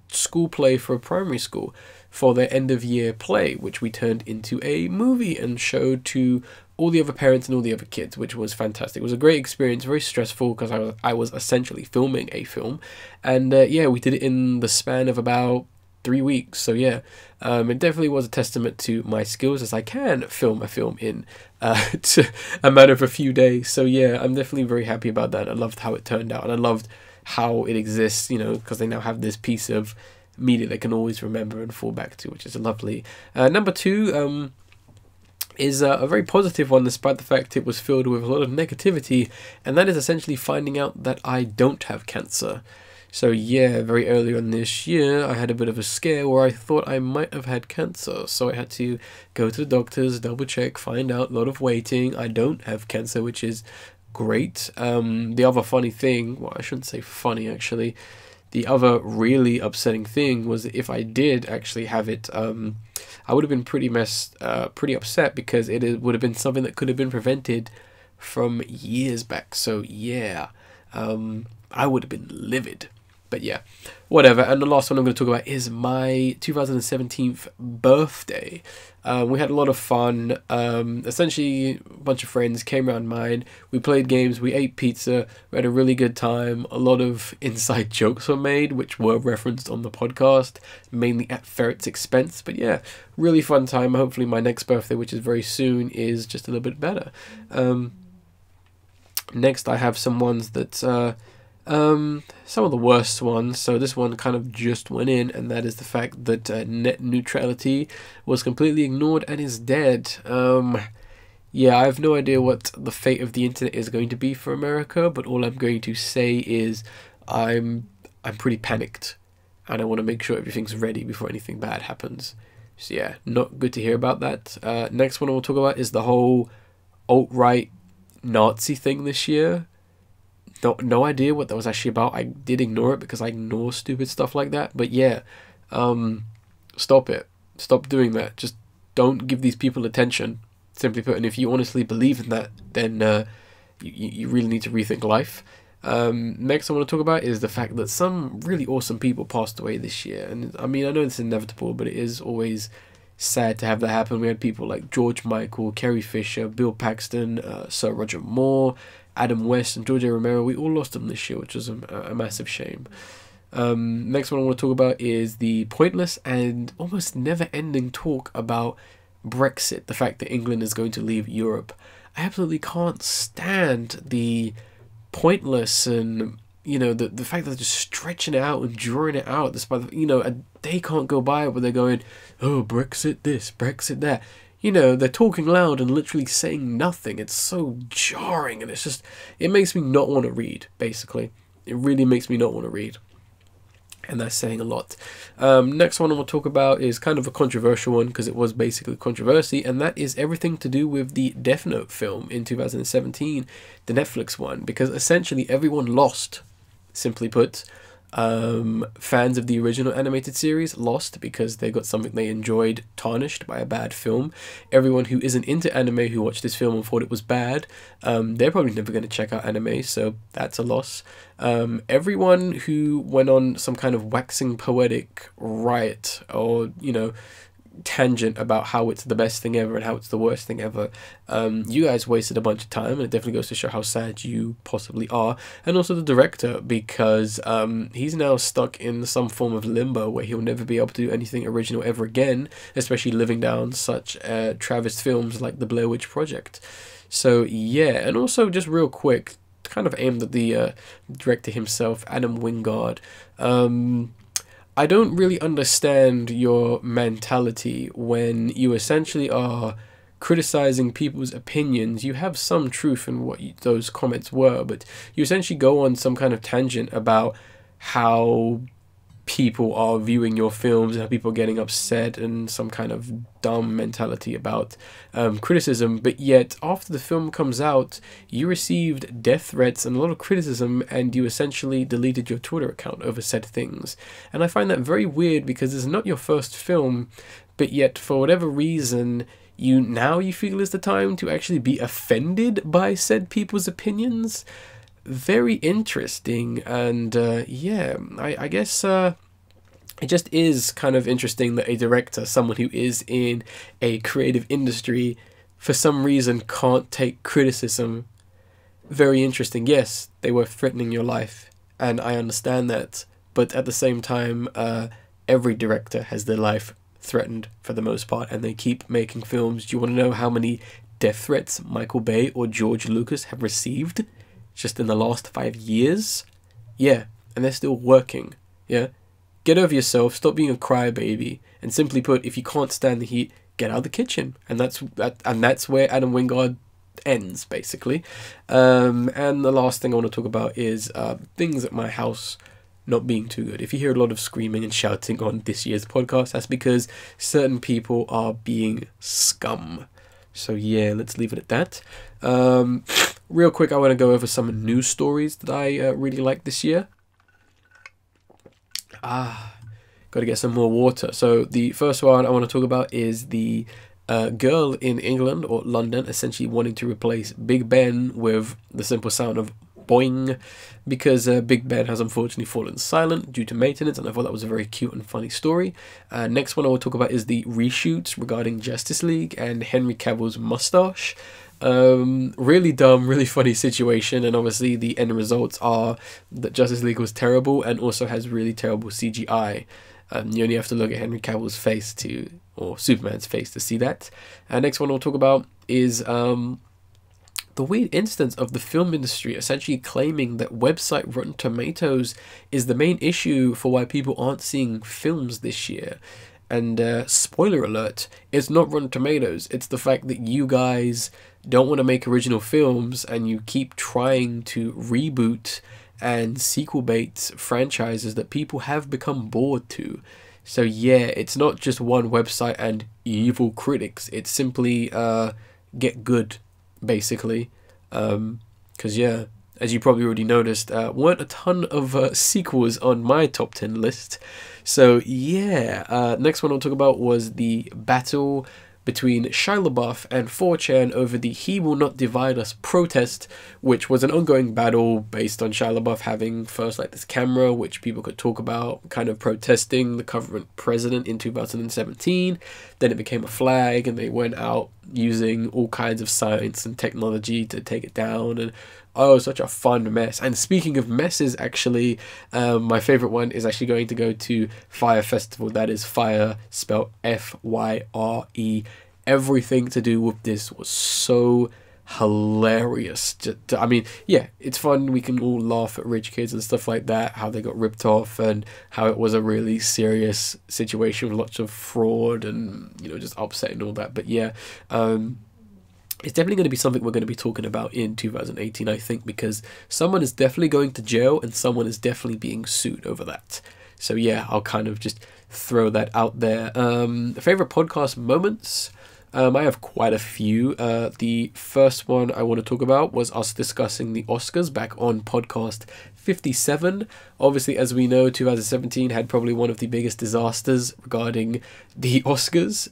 school play for a primary school for their end of year play, which we turned into a movie and showed to all the other parents and all the other kids, which was fantastic. It was a great experience, very stressful because I was essentially filming a film, and yeah, we did it in the span of about 3 weeks. So yeah, it definitely was a testament to my skills, as I can film a film in a matter of a few days. So yeah, I'm definitely very happy about that. I loved how it turned out, and I loved how it exists, you know, because they now have this piece of media they can always remember and fall back to, which is lovely. Number 2 is a very positive one, despite the fact it was filled with a lot of negativity, and that is essentially finding out that I don't have cancer. So yeah, very early on this year, I had a bit of a scare where I thought I might have had cancer. So I had to go to the doctors, double check, find out, a lot of waiting. I don't have cancer, which is great. The other funny thing, well, I shouldn't say funny actually, the other really upsetting thing was that if I did actually have it, I would have been pretty upset, because would have been something that could have been prevented from years back. So yeah, I would have been livid. But yeah, whatever. And the last one I'm going to talk about is my 2017 birthday. We had a lot of fun. Essentially, a bunch of friends came around mine. We played games. We ate pizza. We had a really good time. A lot of inside jokes were made, which were referenced on the podcast, mainly at Ferret's expense. But yeah, really fun time. Hopefully my next birthday, which is very soon, is just a little bit better. Next, I have some ones that... some of the worst ones. So this one kind of just went in, and that is the fact that net neutrality was completely ignored and is dead. Yeah, I have no idea what the fate of the internet is going to be for America, but all I'm going to say is I'm pretty panicked, and I want to make sure everything's ready before anything bad happens. So yeah, not good to hear about that. Next one I will talk about is the whole alt-right Nazi thing this year. No idea what that was actually about. I did ignore it because I ignore stupid stuff like that. But yeah, stop it. Stop doing that. Just don't give these people attention, simply put. And if you honestly believe in that, then you really need to rethink life. Next I want to talk about is the fact that some really awesome people passed away this year. And I mean, I know it's inevitable, but it is always sad to have that happen. We had people like George Michael, Carrie Fisher, Bill Paxton, Sir Roger Moore, Adam West, and George A. Romero. We all lost them this year, which was a massive shame. Next one I want to talk about is the pointless and almost never-ending talk about Brexit, the fact that England is going to leave Europe. I absolutely can't stand the pointless and, you know, the fact that they're just stretching it out and drawing it out, despite, you know, a day can't go by where they're going, oh, Brexit this, Brexit that. You know, they're talking loud and literally saying nothing. It's so jarring, and it makes me not want to read, basically. It really makes me not want to read. And that's saying a lot. Next one I will talk about is kind of a controversial one, because it was basically controversy, and that is everything to do with the Death Note film in 2017, the Netflix one, because essentially everyone lost, simply put. Fans of the original animated series lost because they got something they enjoyed tarnished by a bad film. Everyone who isn't into anime who watched this film and thought it was bad, they're probably never going to check out anime, so that's a loss. Everyone who went on some kind of waxing poetic riot, or, you know, tangent about how it's the best thing ever and how it's the worst thing ever, you guys wasted a bunch of time, and it definitely goes to show how sad you possibly are. And also the director, because he's now stuck in some form of limbo where he'll never be able to do anything original ever again, especially living down such Travis films like the Blair Witch Project. So yeah, and also just real quick, kind of aimed at the director himself, Adam Wingard. I don't really understand your mentality when you essentially are criticizing people's opinions. You have some truth in what those comments were, but you essentially go on some kind of tangent about how people are viewing your films and how people are getting upset, and some kind of dumb mentality about criticism. But yet after the film comes out, you received death threats and a lot of criticism, and you essentially deleted your Twitter account over said things. And I find that very weird, because it's not your first film, but yet for whatever reason you feel is the time to actually be offended by said people's opinions. Very interesting. And yeah, I guess it just is kind of interesting that a director, someone who is in a creative industry, for some reason can't take criticism. Very interesting. Yes, they were threatening your life, and I understand that, but at the same time, every director has their life threatened for the most part, and they keep making films. Do you want to know how many death threats Michael Bay or George Lucas have received just in the last 5 years? Yeah, and they're still working. Yeah, get over yourself, stop being a crybaby, and simply put, if you can't stand the heat, get out of the kitchen. And that's where Adam Wingard ends, basically. And the last thing I want to talk about is things at my house not being too good. If you hear a lot of screaming and shouting on this year's podcast, that's because certain people are being scum. So yeah, let's leave it at that. Real quick, I want to go over some news stories that I really liked this year. Gotta get some more water. So the first one I want to talk about is the girl in England or London essentially wanting to replace Big Ben with the simple sound of boing, because Big Ben has unfortunately fallen silent due to maintenance, and I thought that was a very cute and funny story. Next one I will talk about is the reshoots regarding Justice League and Henry Cavill's mustache. Really dumb, really funny situation, and obviously the end results are that Justice League was terrible and also has really terrible CGI. You only have to look at Henry Cavill's face or Superman's face to see that. Next one I'll talk about is the weird instance of the film industry essentially claiming that website Rotten Tomatoes is the main issue for why people aren't seeing films this year. And spoiler alert, it's not Rotten Tomatoes, it's the fact that you guys don't want to make original films and you keep trying to reboot and sequel bait franchises that people have become bored to. So yeah, it's not just one website and evil critics, it's simply get good, basically. Because yeah, as you probably already noticed, weren't a ton of sequels on my top 10 list. So yeah, next one I'll talk about was the battle between Shia LaBeouf and 4chan over the He Will Not Divide Us protest, which was an ongoing battle based on Shia LaBeouf having first like this camera which people could talk about, kind of protesting the current president in 2017. Then it became a flag and they went out using all kinds of science and technology to take it down, and oh, such a fun mess. And speaking of messes, actually, my favorite one is actually going to go to Fire Festival. That is Fire, spelled F-Y-R-E. Everything to do with this was so hilarious. I mean, yeah, it's fun. We can all laugh at rich kids and stuff like that, how they got ripped off and how it was a really serious situation with lots of fraud and, you know, just upset and all that. But yeah, it's definitely going to be something we're going to be talking about in 2018, I think, because someone is definitely going to jail and someone is definitely being sued over that. So yeah, I'll kind of just throw that out there. Favorite podcast moments? I have quite a few. The first one I want to talk about was us discussing the Oscars back on podcast 57. Obviously, as we know, 2017 had probably one of the biggest disasters regarding the Oscars.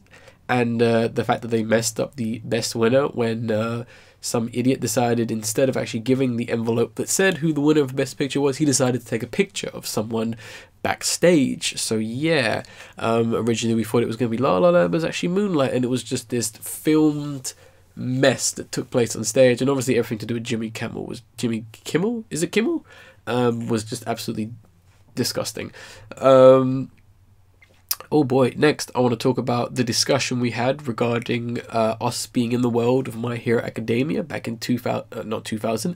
And the fact that they messed up the best winner when some idiot decided, instead of actually giving the envelope that said who the winner of Best Picture was, he decided to take a picture of someone backstage. So yeah, originally we thought it was going to be La La Land, but it was actually Moonlight, and it was just this filmed mess that took place on stage. And obviously everything to do with Jimmy Kimmel is it Kimmel? Was just absolutely disgusting. Oh boy, next I want to talk about the discussion we had regarding us being in the world of My Hero Academia back in 2000, not 2000,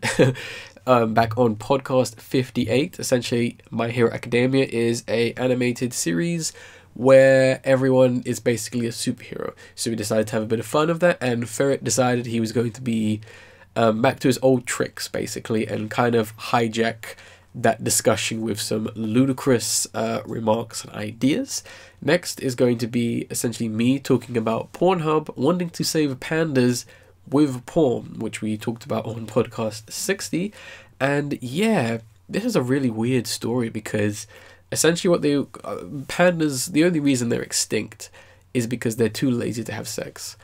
back on podcast 58. Essentially, My Hero Academia is a animated series where everyone is basically a superhero. So we decided to have a bit of fun of that, and Ferret decided he was going to be back to his old tricks, basically, and kind of hijack that discussion with some ludicrous remarks and ideas. Next is going to be essentially me talking about Pornhub wanting to save pandas with porn, which we talked about on podcast 60. And yeah, this is a really weird story because essentially what pandas, the only reason they're extinct is because they're too lazy to have sex.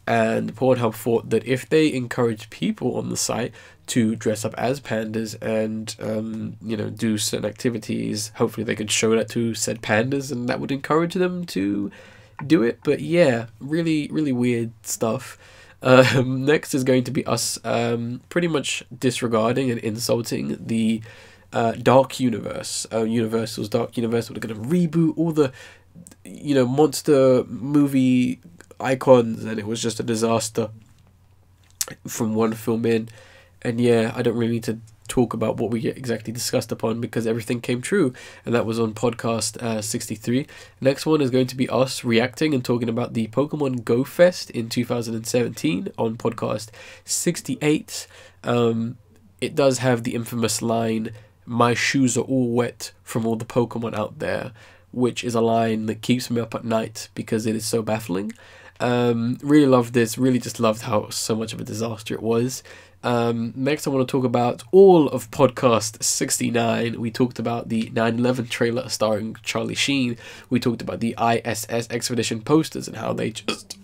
And Pornhub thought that if they encourage people on the site to dress up as pandas and, you know, do certain activities, hopefully they could show that to said pandas and that would encourage them to do it. But yeah, really, really weird stuff. Next is going to be us pretty much disregarding and insulting the Dark Universe. Universal's Dark Universe, we're going to reboot all the, you know, monster movie icons, and it was just a disaster from one film in. And yeah, I don't really need to talk about what we exactly discussed upon because everything came true, and that was on podcast 63. Next one is going to be us reacting and talking about the Pokemon Go Fest in 2017 on podcast 68. It does have the infamous line, "My shoes are all wet from all the Pokemon out there," which is a line that keeps me up at night because it is so baffling. Really loved this, really just loved how so much of a disaster it was. Next, I want to talk about all of podcast 69. We talked about the 9/11 trailer starring Charlie Sheen. We talked about the ISS Expedition posters and how they just,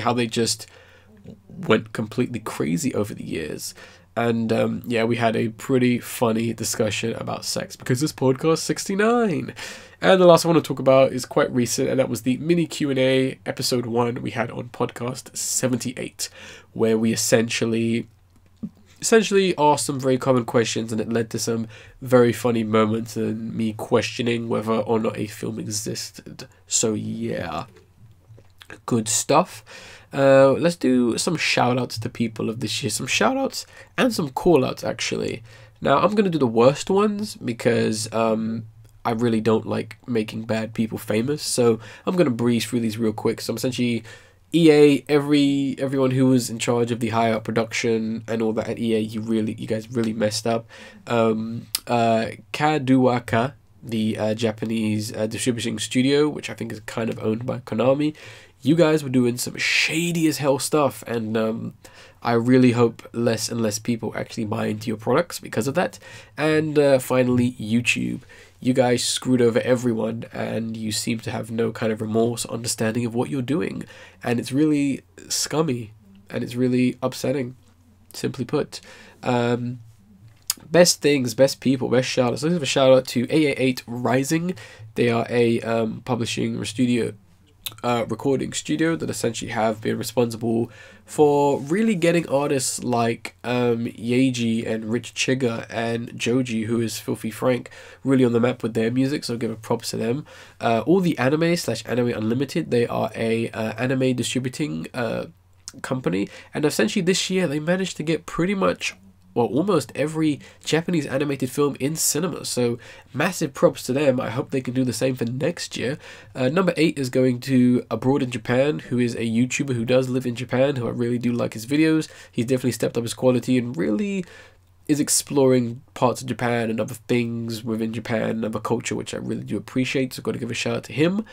how they just went completely crazy over the years. And yeah, we had a pretty funny discussion about sex because it's podcast 69. And the last I want to talk about is quite recent, and that was the mini Q&A episode 1 we had on podcast 78, where we essentially asked some very common questions, and it led to some very funny moments and me questioning whether or not a film existed. So yeah, good stuff. Let's do some shout outs to people of this year, some shout outs and some call outs actually. Now I'm going to do the worst ones because I really don't like making bad people famous, so I'm going to breeze through these real quick. So I'm essentially EA, everyone who was in charge of the higher up production and all that at EA, you guys really messed up. Kadoaka, the Japanese distributing studio, which I think is kind of owned by Konami, you guys were doing some shady as hell stuff, and I really hope less and less people actually buy into your products because of that. And finally, YouTube. You guys screwed over everyone, and you seem to have no kind of remorse or understanding of what you're doing. And it's really scummy, and it's really upsetting, simply put. Best things, best people, best shout-outs. Let's give a shout-out to AA8 Rising. They are a publishing studio, recording studio that essentially have been responsible for really getting artists like Yeji and Rich Chigga and Joji, who is Filthy Frank, really on the map with their music, so give a props to them. All the Anime Unlimited, they are a anime distributing company, and essentially this year they managed to get pretty much, well, almost every Japanese animated film in cinemas, so massive props to them. I hope they can do the same for next year. Number 8 is going to Abroad in Japan, who is a YouTuber who does live in Japan, who I really do like his videos. He's definitely stepped up his quality and really is exploring parts of Japan and other things within Japan and other culture, which I really do appreciate, so got to give a shout out to him.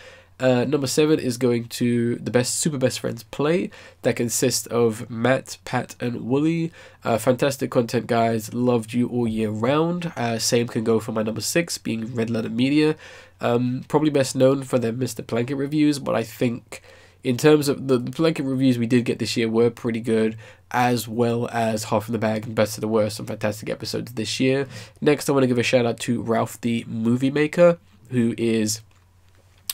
Number 7 is going to the Super Best Friends Play, that consists of Matt, Pat, and Wooly. Fantastic content, guys. Loved you all year round. Same can go for my number 6, being Red Letter Media. Probably best known for their Mr. Blanket reviews, but I think in terms of the blanket reviews we did get this year were pretty good, as well as Half in the Bag and Best of the Worst, some fantastic episodes this year. Next, I want to give a shout out to Ralph the Movie Maker, who is,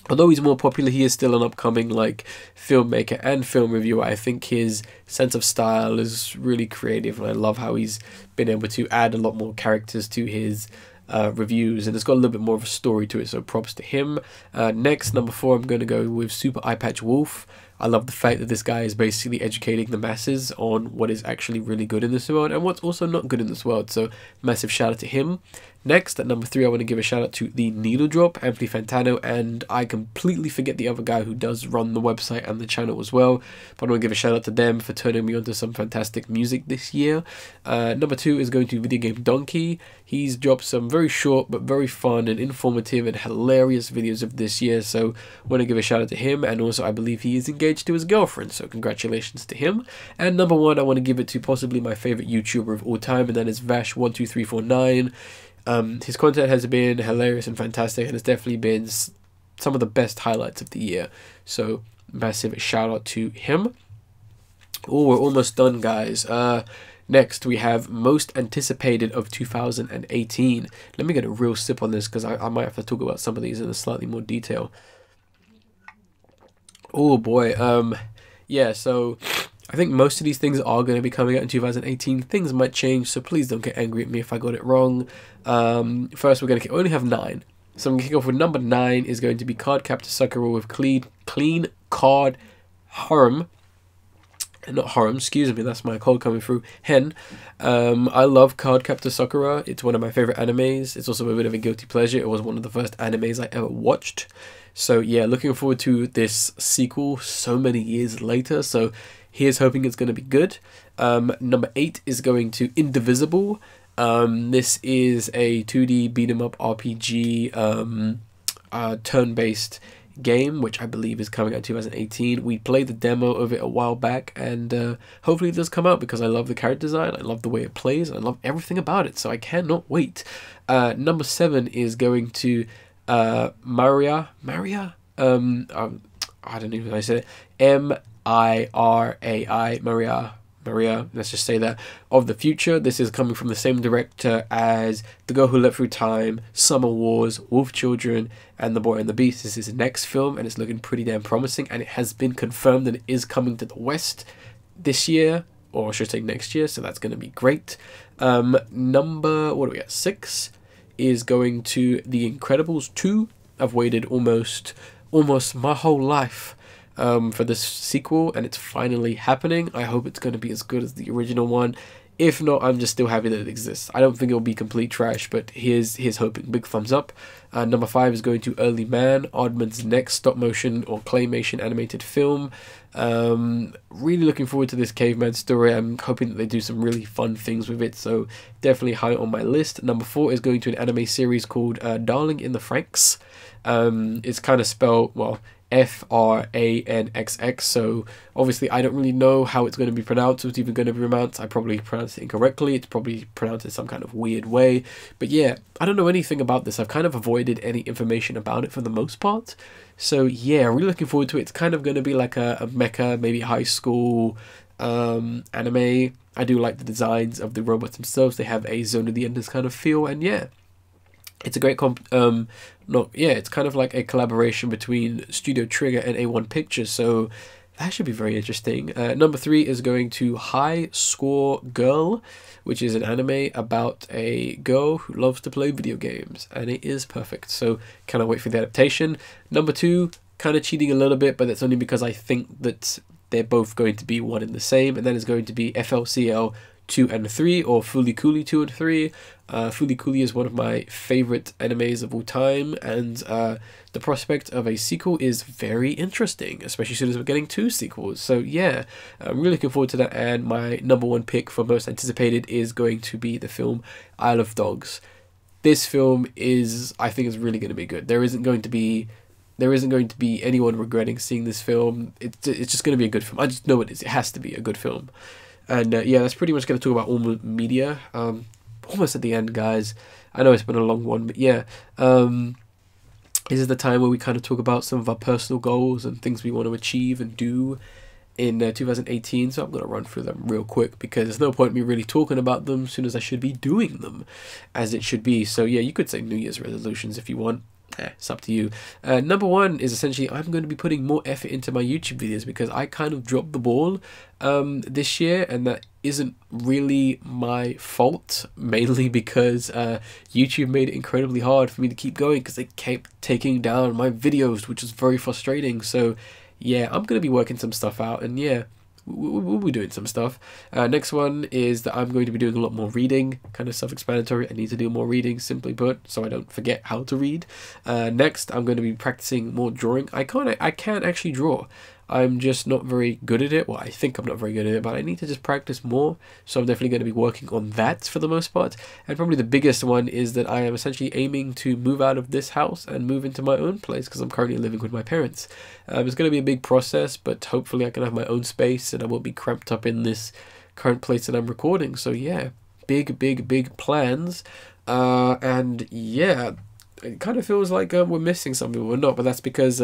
although he's more popular, he is still an upcoming filmmaker and film reviewer. I think his sense of style is really creative, and I love how he's been able to add a lot more characters to his reviews, and it's got a little bit more of a story to it, so props to him. Next, number 4, I'm going to go with Super Eyepatch Wolf. I love the fact that this guy is basically educating the masses on what is actually really good in this world and what's also not good in this world, so massive shout out to him. Next, at number 3, I want to give a shout out to The Needle Drop, Anthony Fantano, and I completely forget the other guy who does run the website and the channel as well, but I want to give a shout out to them for turning me onto some fantastic music this year. Number 2 is going to Video Game Donkey. He's dropped some very short but very fun and informative and hilarious videos of this year, so I want to give a shout out to him, and also I believe he is engaged to his girlfriend, so congratulations to him. And number 1, I want to give it to possibly my favorite YouTuber of all time, and that is Vash12349. His content has been hilarious and fantastic, and it's definitely been some of the best highlights of the year, so massive shout out to him. Oh, we're almost done, guys. Next, we have most anticipated of 2018. Let me get a real sip on this, because I might have to talk about some of these in a slightly more detail. Oh boy, yeah, so I think most of these things are going to be coming out in 2018. Things might change, so please don't get angry at me if I got it wrong. First, we're going to only have 9. So I'm going to kick off with number 9 is going to be Cardcaptor Sakura with Clean Card Harem. Not Harem, excuse me, that's my cold coming through. Hen. I love Cardcaptor Sakura. It's one of my favorite animes. It's also a bit of a guilty pleasure. It was one of the first animes I ever watched. So yeah, looking forward to this sequel so many years later. So here's hoping it's going to be good. Number 8 is going to Indivisible. This is a 2D beat 'em up RPG, turn-based game, which I believe is coming out in 2018. We played the demo of it a while back, and hopefully it does come out, because I love the character design, I love the way it plays, I love everything about it, so I cannot wait. Number 7 is going to Maria, I don't know if I said it, Mirai, Maria, let's just say that, of the future. This is coming from the same director as The Girl Who Leapt Through Time, Summer Wars, Wolf Children, and The Boy and the Beast. This is his next film, and it's looking pretty damn promising, and it has been confirmed that it is coming to the West this year, or I should say next year, so that's going to be great. Number, what are we at, 6 is going to The Incredibles 2. I've waited almost my whole life for this sequel, and it's finally happening. I hope it's going to be as good as the original one. If not, I'm just still happy that it exists. I don't think it'll be complete trash, but here's hoping. Big thumbs up. Number 5 is going to Early Man, Aardman's next stop motion or claymation animated film. Really looking forward to this caveman story. I'm hoping that they do some really fun things with it, so definitely high on my list. Number 4 is going to an anime series called Darling in the Franxx. It's kind of spelled, well, Franxx, so obviously I don't really know how it's going to be pronounced. It's even going to be pronounced, I probably pronounced it incorrectly, it's probably pronounced in some kind of weird way, but yeah, I don't know anything about this. I've kind of avoided any information about it for the most part, so yeah, really looking forward to it. It's kind of going to be like a mecha, maybe high school anime. I do like the designs of the robots themselves. They have a Zone of the Enders kind of feel, and yeah, it's a great it's kind of like a collaboration between Studio Trigger and A1 Pictures, so that should be very interesting. Number 3 is going to High Score Girl, which is an anime about a girl who loves to play video games, and it is perfect, so cannot wait for the adaptation. Number 2, kind of cheating a little bit, but that's only because I think that they're both going to be one and the same, and that is going to be FLCL 2 and 3, or Fooly Cooly 2 and 3. Fooly Cooly is one of my favorite animes of all time, and the prospect of a sequel is very interesting, especially as soon as we're getting 2 sequels. So yeah, I'm really looking forward to that, and my number 1 pick for most anticipated is going to be the film Isle of Dogs. This film I think is really going to be good. There isn't going to be anyone regretting seeing this film. It's just going to be a good film. I just know it is. It has to be a good film. And yeah, that's pretty much going to talk about all media. Almost at the end, guys. I know it's been a long one, but yeah. This is the time where we kind of talk about some of our personal goals and things we want to achieve and do in 2018. So I'm going to run through them real quick, because there's no point in me really talking about them as soon as I should be doing them as it should be. So yeah, you could say New Year's resolutions if you want. It's up to you. Number 1 is essentially I'm going to be putting more effort into my YouTube videos, because I kind of dropped the ball this year, and that isn't really my fault, mainly because YouTube made it incredibly hard for me to keep going, because they kept taking down my videos, which was very frustrating. So yeah, I'm going to be working some stuff out, and yeah, we'll be doing some stuff. Next one is that I'm going to be doing a lot more reading, kind of self-explanatory. I need to do more reading, simply put, so I don't forget how to read. Next, I'm going to be practicing more drawing. I can't actually draw. I'm just not very good at it. Well, I think I'm not very good at it, but I need to just practice more. So I'm definitely going to be working on that for the most part. And probably the biggest one is that I am essentially aiming to move out of this house and move into my own place, because I'm currently living with my parents. It's going to be a big process, but hopefully I can have my own space and I won't be cramped up in this current place that I'm recording. So yeah, big plans. And yeah, it kind of feels like we're missing something. We're not, but that's because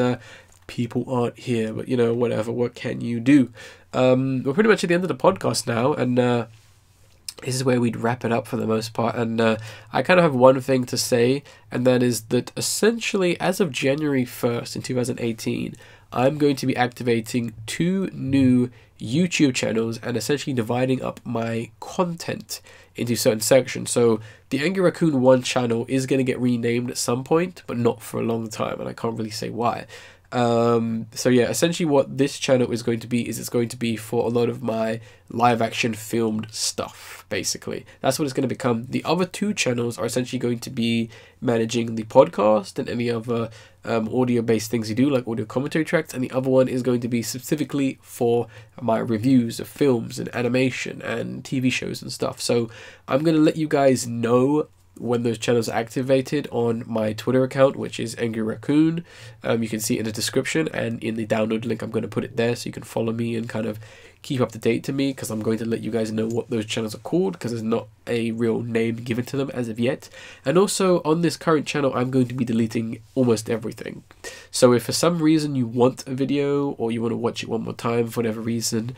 people aren't here. But you know, whatever, what can you do? We're pretty much at the end of the podcast now, and this is where we'd wrap it up for the most part. And I kind of have one thing to say, and that is that essentially as of January 1st in 2018, I'm going to be activating 2 new YouTube channels and essentially dividing up my content into certain sections. So the Angry Raccoon 1 channel is going to get renamed at some point, but not for a long time, and I can't really say why. So yeah, essentially what this channel is going to be is it's going to be for a lot of my live action filmed stuff, basically. That's what it's going to become. The other 2 channels are essentially going to be managing the podcast and any other audio based things you do, like audio commentary tracks, and the other one is going to be specifically for my reviews of films and animation and TV shows and stuff. So I'm going to let you guys know when those channels are activated on my Twitter account, which is Angry Raccoon. You can see it in the description, and in the download link I'm going to put it there so you can follow me and kind of keep up to date to me, because I'm going to let you guys know what those channels are called, because there's not a real name given to them as of yet. And also on this current channel I'm going to be deleting almost everything. So if for some reason you want a video or you want to watch it one more time for whatever reason,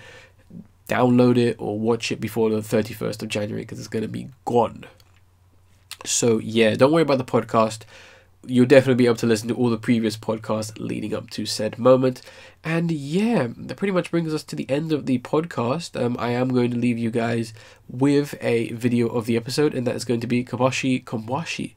download it or watch it before the 31st of January, because it's going to be gone. So yeah, don't worry about the podcast. You'll definitely be able to listen to all the previous podcasts leading up to said moment. And yeah, that pretty much brings us to the end of the podcast. I am going to leave you guys with a video of the episode, and that is going to be Kamasi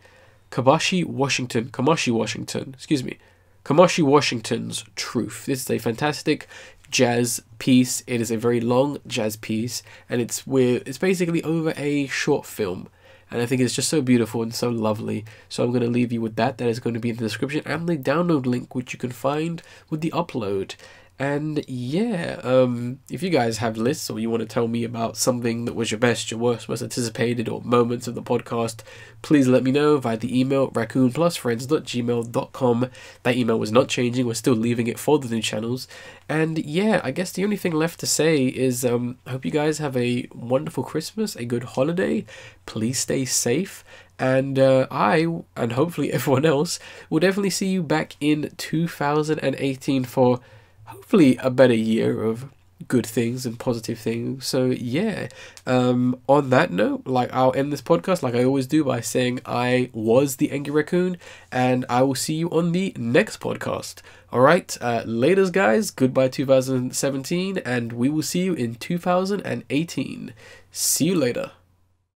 Washington's Truth. This is a fantastic jazz piece. It is a very long jazz piece, and it's basically over a short film. And I think it's just so beautiful and so lovely. So I'm going to leave you with that. That is going to be in the description and the download link, which you can find with the upload. And yeah, if you guys have lists, or you want to tell me about something that was your best, your worst, most anticipated, or moments of the podcast, please let me know via the email raccoonplusfriends@gmail.com. That email was not changing. We're still leaving it for the new channels. And yeah, I guess the only thing left to say is I hope you guys have a wonderful Christmas, a good holiday. Please stay safe. And I, and hopefully everyone else, will definitely see you back in 2018 for hopefully a better year of good things and positive things. So yeah, on that note, I'll end this podcast like I always do by saying I was the Angry Raccoon, and I will see you on the next podcast. Alright, laters guys, goodbye 2017, and we will see you in 2018. See you later.